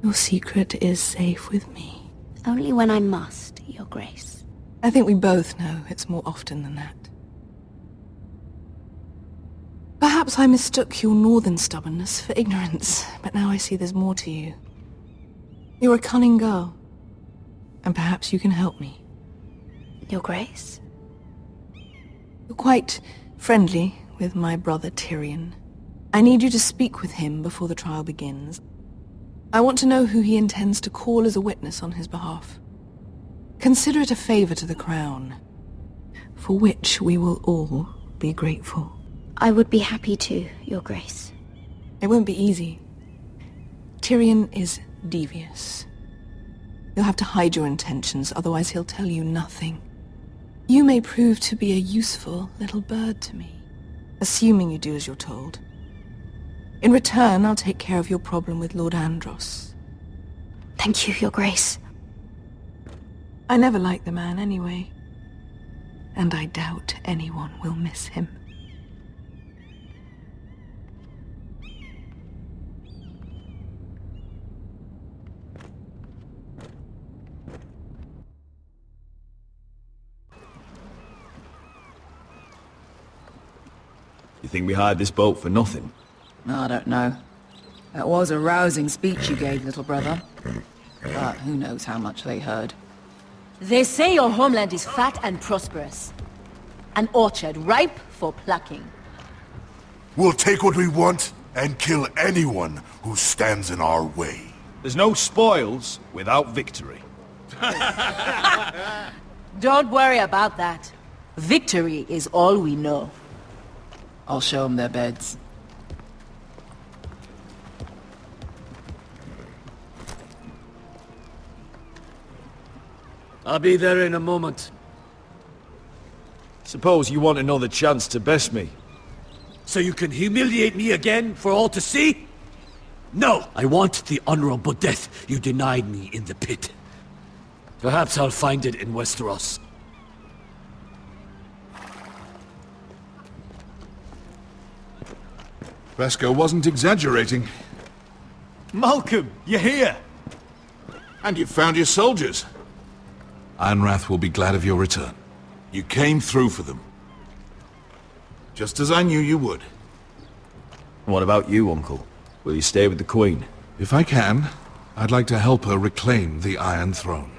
Your secret is safe with me. Only when I must, Your Grace. I think we both know it's more often than that. Perhaps I mistook your northern stubbornness for ignorance, but now I see there's more to you. You're a cunning girl, and perhaps you can help me. Your Grace? You're quite friendly with my brother Tyrion. I need you to speak with him before the trial begins. I want to know who he intends to call as a witness on his behalf. Consider it a favor to the crown, for which we will all be grateful. I would be happy to, Your Grace. It won't be easy. Tyrion is devious. You'll have to hide your intentions, otherwise he'll tell you nothing. You may prove to be a useful little bird to me, assuming you do as you're told. In return, I'll take care of your problem with Lord Andros. Thank you, Your Grace. I never liked the man anyway, and I doubt anyone will miss him. You think we hired this boat for nothing? I don't know. That was a rousing speech you gave, little brother. But who knows how much they heard. They say your homeland is fat and prosperous. An orchard ripe for plucking. We'll take what we want and kill anyone who stands in our way. There's no spoils without victory. Don't worry about that. Victory is all we know. I'll show them their beds. I'll be there in a moment. Suppose you want another chance to best me. So you can humiliate me again for all to see? No! I want the honorable death you denied me in the pit. Perhaps I'll find it in Westeros. Vasco wasn't exaggerating. Malcolm, you're here! And you've found your soldiers. Ironrath will be glad of your return. You came through for them. Just as I knew you would. What about you, Uncle? Will you stay with the Queen? If I can, I'd like to help her reclaim the Iron Throne.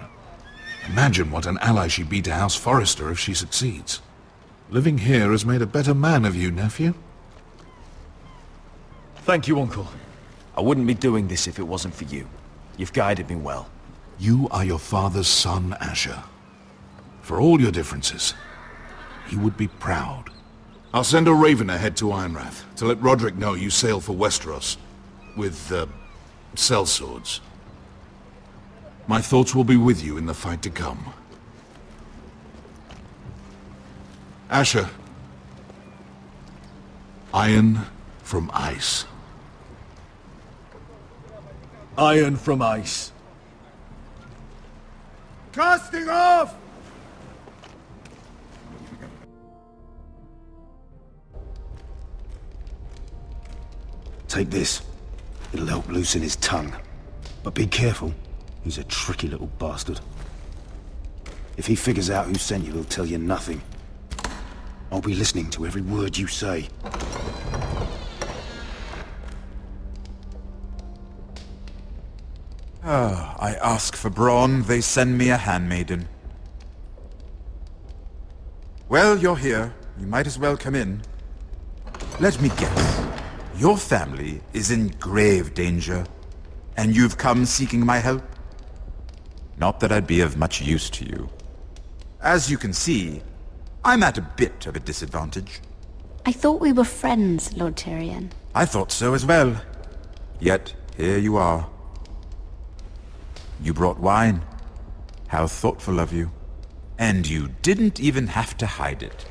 Imagine what an ally she'd be to House Forrester if she succeeds. Living here has made a better man of you, nephew. Thank you, Uncle. I wouldn't be doing this if it wasn't for you. You've guided me well. You are your father's son, Asher. For all your differences, he would be proud. I'll send a raven ahead to Ironrath to let Roderick know you sail for Westeros with, sellswords. My thoughts will be with you in the fight to come. Asher. Iron from ice. Iron from ice. Casting off! Take this. It'll help loosen his tongue. But be careful. He's a tricky little bastard. If he figures out who sent you, he'll tell you nothing. I'll be listening to every word you say. I ask for brawn, they send me a handmaiden. Well, you're here. You might as well come in. Let me guess. Your family is in grave danger, and you've come seeking my help? Not that I'd be of much use to you. As you can see, I'm at a bit of a disadvantage. I thought we were friends, Lord Tyrion. I thought so as well. Yet, here you are. You brought wine. How thoughtful of you. And you didn't even have to hide it.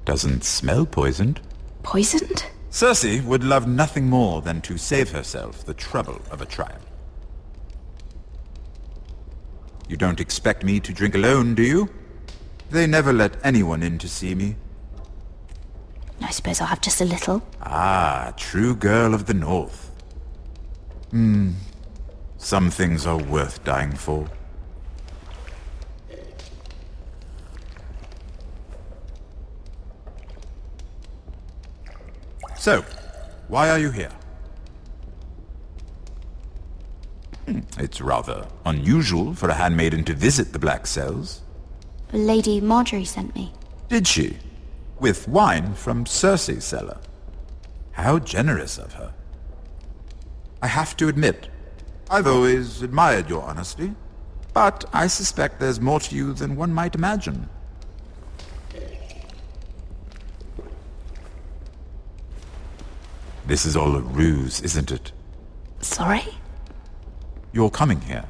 Doesn't smell poisoned. Poisoned? Cersei would love nothing more than to save herself the trouble of a trial. You don't expect me to drink alone, do you? They never let anyone in to see me. I suppose I'll have just a little. Ah, true girl of the North. Some things are worth dying for. So, why are you here? It's rather unusual for a handmaiden to visit the Black Cells. Lady Marjorie sent me. Did she? With wine from Cersei's cellar. How generous of her. I have to admit, I've always admired your honesty, but I suspect there's more to you than one might imagine. This is all a ruse, isn't it? Sorry? You're coming here.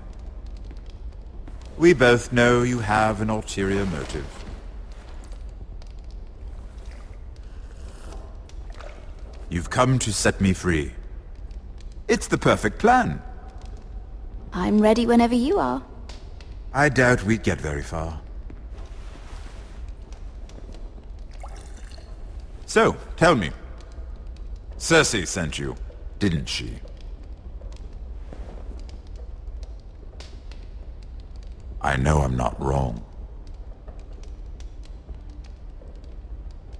We both know you have an ulterior motive. You've come to set me free. It's the perfect plan. I'm ready whenever you are. I doubt we'd get very far. So, tell me. Cersei sent you, didn't she? I know I'm not wrong.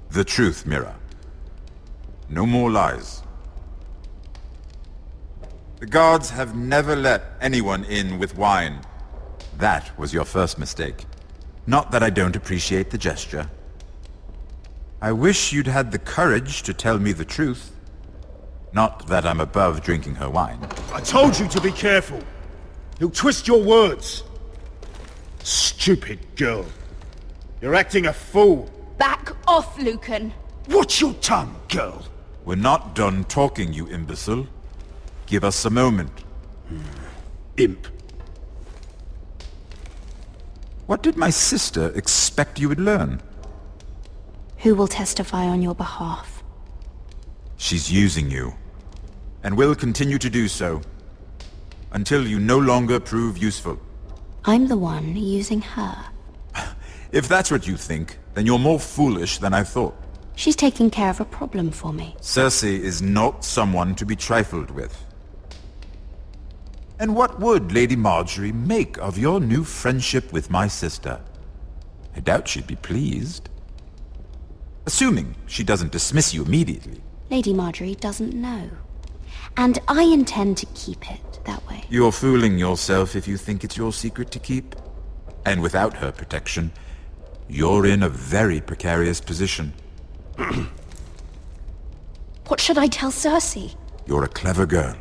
The truth, Mira. No more lies. The guards have never let anyone in with wine. That was your first mistake. Not that I don't appreciate the gesture. I wish you'd had the courage to tell me the truth. Not that I'm above drinking her wine. I told you to be careful. He'll twist your words. Stupid girl. You're acting a fool. Back off, Lucan. Watch your tongue, girl. We're not done talking, you imbecile. Give us a moment. Imp. What did my sister expect you would learn? Who will testify on your behalf? She's using you, and will continue to do so, until you no longer prove useful. I'm the one using her. If that's what you think, then you're more foolish than I thought. She's taking care of a problem for me. Cersei is not someone to be trifled with. And what would Lady Marjorie make of your new friendship with my sister? I doubt she'd be pleased. Assuming she doesn't dismiss you immediately. Lady Marjorie doesn't know. And I intend to keep it that way. You're fooling yourself if you think it's your secret to keep. And without her protection, you're in a very precarious position. What should I tell Cersei? You're a clever girl.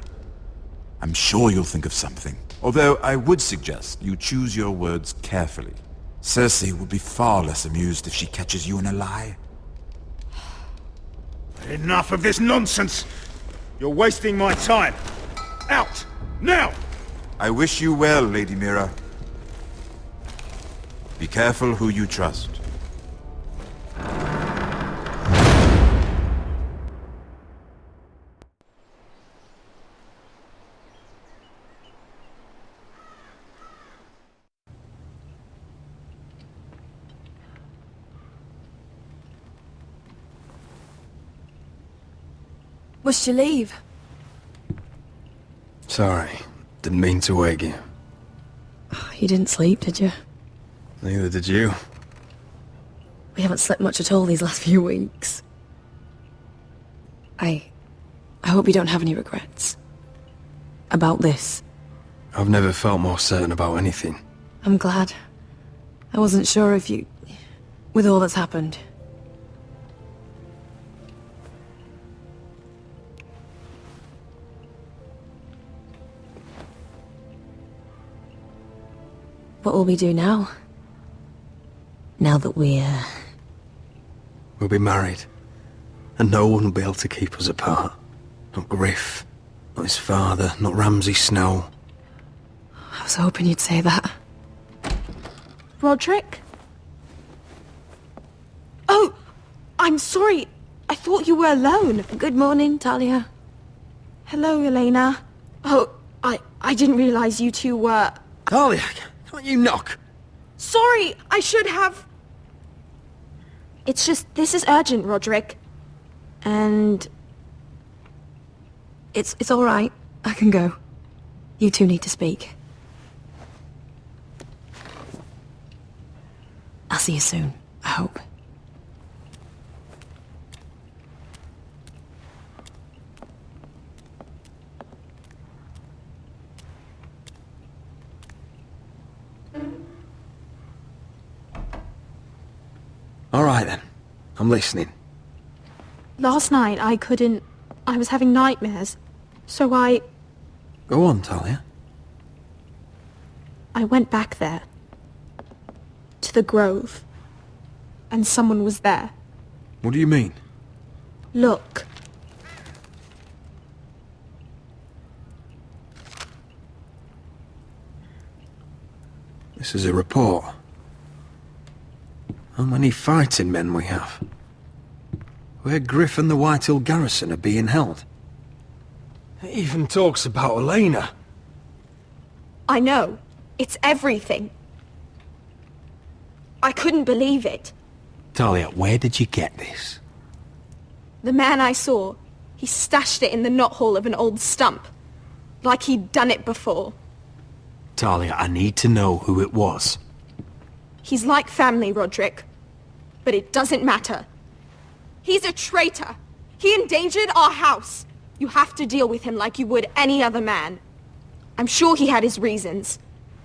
I'm sure you'll think of something. Although I would suggest you choose your words carefully. Cersei will be far less amused if she catches you in a lie. Enough of this nonsense! You're wasting my time! Out! Now! I wish you well, Lady Mira. Be careful who you trust. Must you leave? Sorry, didn't mean to wake you. You didn't sleep, did you? Neither did you. We haven't slept much at all these last few weeks. I hope you don't have any regrets. About this. I've never felt more certain about anything. I'm glad. I wasn't sure if you... with all that's happened. What will we do now? Now that we're... We'll be married. And no one will be able to keep us apart. Not Griff, not his father, not Ramsay Snow. I was hoping you'd say that. Roderick? Oh! I'm sorry. I thought you were alone. Good morning, Talia. Hello, Elena. Oh, I didn't realize you two were... Talia, can't you knock? Sorry, I should have... It's just, this is urgent, Roderick. And... It's all right. I can go. You two need to speak. I'll see you soon, I hope. I'm listening. Last night I was having nightmares. So I Go on, Talia. went back there. To the grove. And someone was there. What do you mean? Look. This is a report. How many fighting men we have? Where Griff and the Whitehill garrison are being held. It even talks about Elena. I know. It's everything. I couldn't believe it. Talia, where did you get this? The man I saw, he stashed it in the knothole of an old stump. Like he'd done it before. Talia, I need to know who it was. He's like family, Roderick. But it doesn't matter. He's a traitor. He endangered our house. You have to deal with him like you would any other man. I'm sure he had his reasons.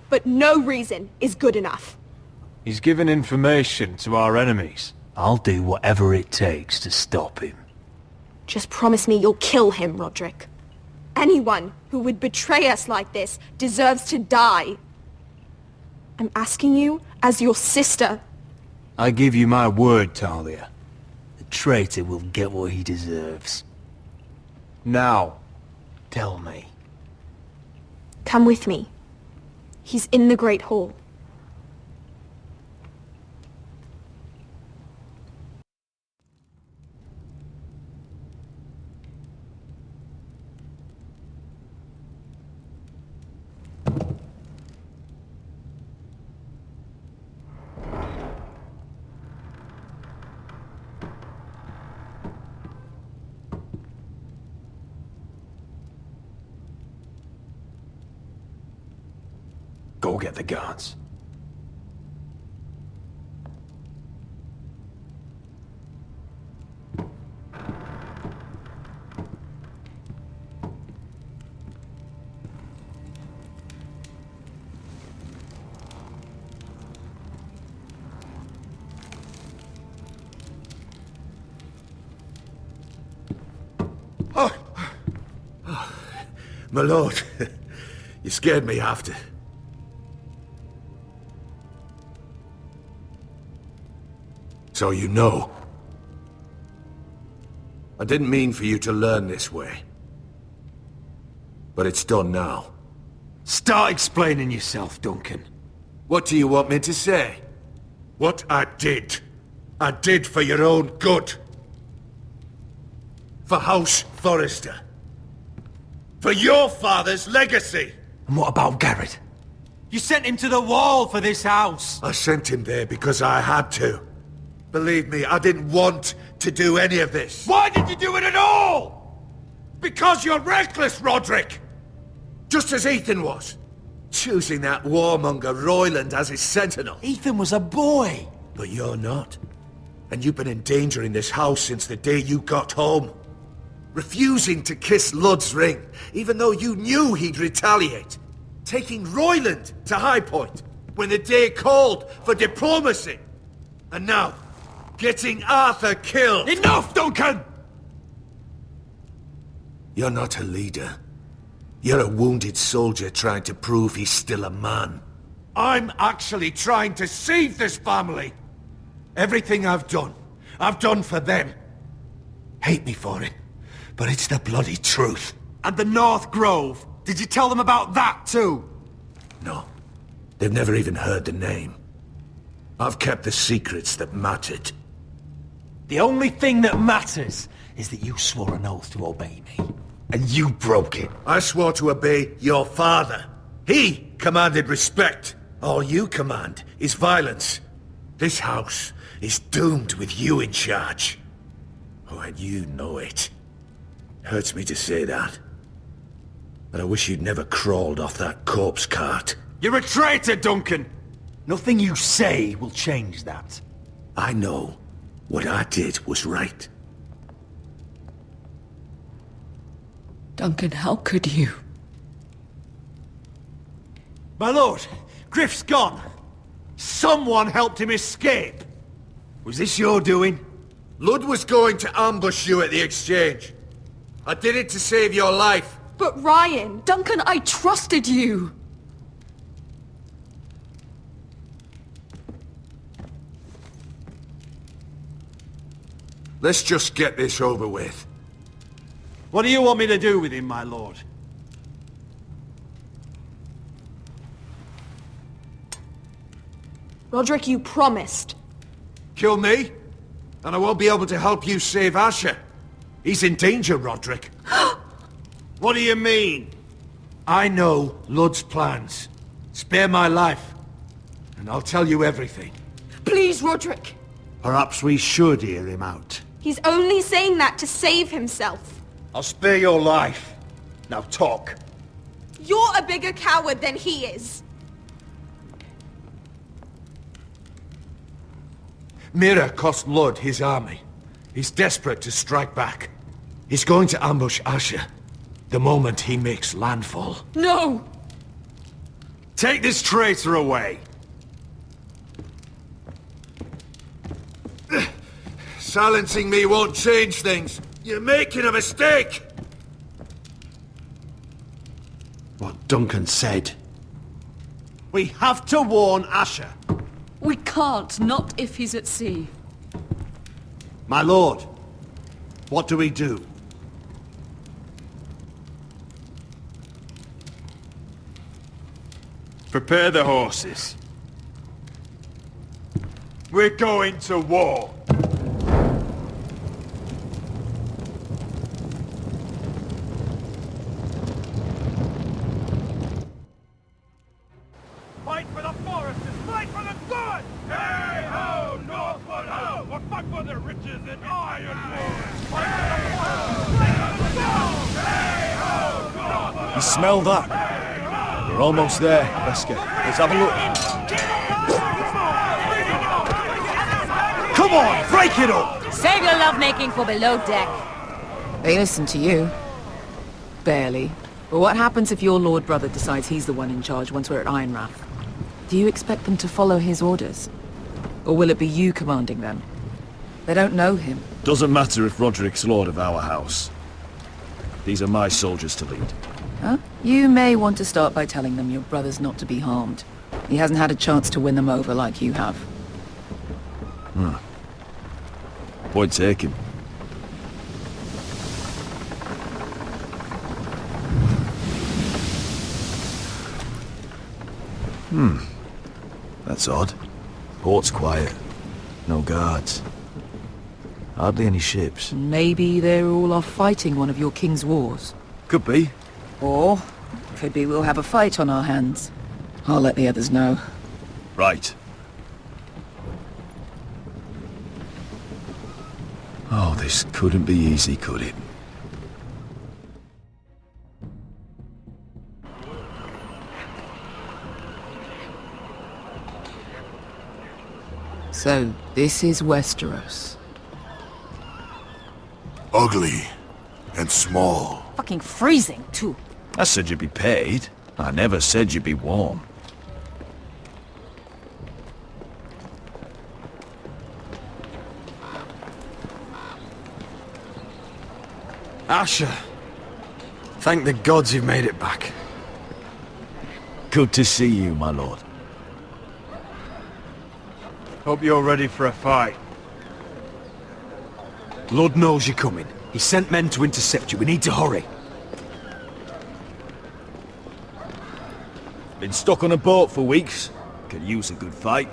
But no reason is good enough. He's given information to our enemies. I'll do whatever it takes to stop him. Just promise me you'll kill him, Roderick. Anyone who would betray us like this deserves to die. I'm asking you as your sister. I give you my word, Talia. The traitor will get what he deserves. Now, tell me. Come with me. He's in the Great Hall. Go get the guards. My lord, you scared me after. So you know. I didn't mean for you to learn this way. But it's done now. Start explaining yourself, Duncan. What do you want me to say? What I did for your own good. For House Forrester. For your father's legacy. And what about Garrett? You sent him to the wall for this house. I sent him there because I had to. Believe me, I didn't want to do any of this. Why did you do it at all? Because you're reckless, Roderick! Just as Ethan was. Choosing that warmonger Royland as his sentinel. Ethan was a boy. But you're not. And you've been endangering this house since the day you got home. Refusing to kiss Ludd's ring, even though you knew he'd retaliate. Taking Royland to High Point, when the day called for diplomacy. And now, getting Arthur killed. Enough, Duncan! You're not a leader. You're a wounded soldier trying to prove he's still a man. I'm actually trying to save this family. Everything I've done for them. Hate me for it, but it's the bloody truth. And the North Grove. Did you tell them about that too? No. They've never even heard the name. I've kept the secrets that mattered. The only thing that matters is that you swore an oath to obey me. And you broke it. I swore to obey your father. He commanded respect. All you command is violence. This house is doomed with you in charge. Oh, and you know it. Hurts me to say that. But I wish you'd never crawled off that corpse cart. You're a traitor, Duncan! Nothing you say will change that. I know what I did was right. Duncan, how could you? My lord, Griff's gone. Someone helped him escape. Was this your doing? Lud was going to ambush you at the exchange. I did it to save your life. But Ryan... Duncan, I trusted you! Let's just get this over with. What do you want me to do with him, my lord? Roderick, you promised. Kill me? And I won't be able to help you save Asher. He's in danger, Roderick. What do you mean? I know Lud's plans. Spare my life, and I'll tell you everything. Please, Roderick. Perhaps we should hear him out. He's only saying that to save himself. I'll spare your life. Now talk. You're a bigger coward than he is. Mira cost Lud his army. He's desperate to strike back. He's going to ambush Asher the moment he makes landfall. No! Take this traitor away. Silencing me won't change things. You're making a mistake! What Duncan said. We have to warn Asher. We can't, not if he's at sea. My lord, what do we do? Prepare the horses. We're going to war. Fight for the foresters! Fight for the good! Hey-ho! Northwood ho! We'll fight for the riches and ironwood! Fight for the foresters! Fight for the gold! Hey-ho! Northwood! You smell that? We're almost there, Wesker. Let's have a look. Come on, break it up! Save your lovemaking for below deck. They listen to you. Barely. But what happens if your lord brother decides he's the one in charge once we're at Ironrath? Do you expect them to follow his orders? Or will it be you commanding them? They don't know him. Doesn't matter if Roderick's lord of our house. These are my soldiers to lead. Huh? You may want to start by telling them your brother's not to be harmed. He hasn't had a chance to win them over like you have. Point taken. That's odd. Port's quiet. No guards. Hardly any ships. Maybe they're all off fighting one of your king's wars. Could be. Or, could be we'll have a fight on our hands. I'll let the others know. Right. Oh, this couldn't be easy, could it? So, this is Westeros. Ugly and small. Fucking freezing, too. I said you'd be paid. I never said you'd be warm. Asher. Thank the gods you've made it back. Good to see you, my lord. Hope you're ready for a fight. Lord knows you're coming. He sent men to intercept you. We need to hurry. Been stuck on a boat for weeks. Could use a good fight.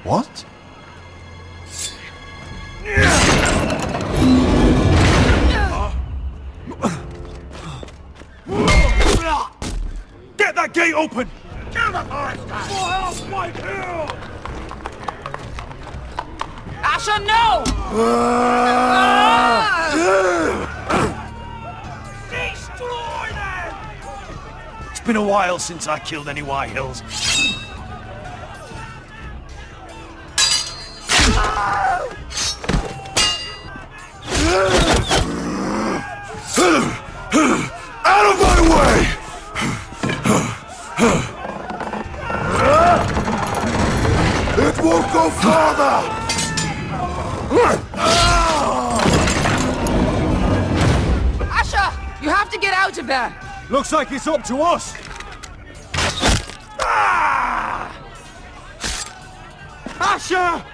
What? Get that gate open! Kill the foresters! For help, White Hill! Asher, no! Destroy them! It's been a while since I killed any White Hills. Out out of there! Looks like it's up to us! Asher!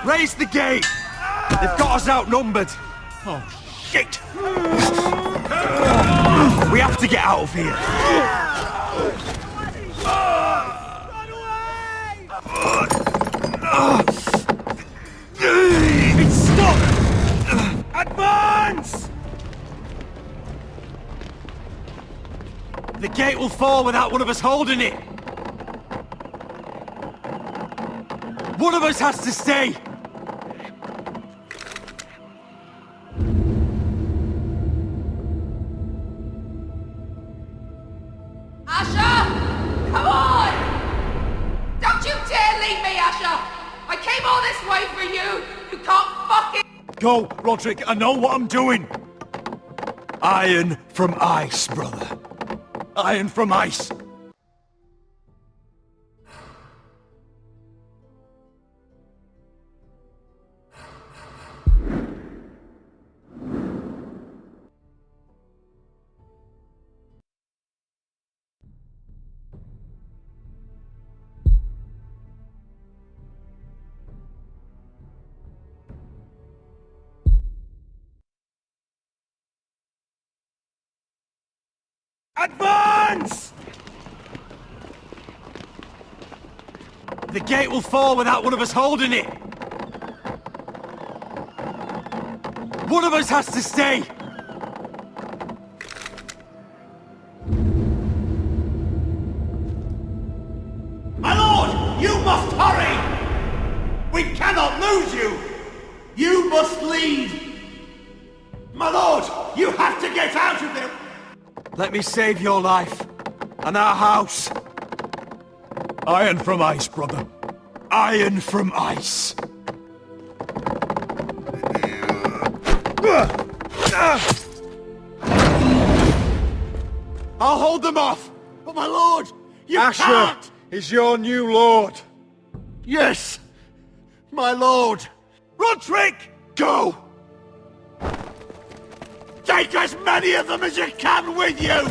Raise the gate! They've got us outnumbered! Oh, shit! We have to get out of here! It's stuck! Advance! The gate will fall without one of us holding it! One of us has to stay! Asher! Come on! Don't you dare leave me, Asher! I came all this way for you! You can't fucking... Go, Roderick, I know what I'm doing! Iron from ice, brother. Iron from ice. Advance! The gate will fall without one of us holding it! One of us has to stay! My lord, you must hurry! We cannot lose you! You must lead! My lord, you have to get out of there! Let me save your life, and our house. Iron from ice, brother. Iron from ice. I'll hold them off! But my lord, you Asher can't! is your new lord. Yes, my lord. Roderick! Go! Take as many of them as you can with you!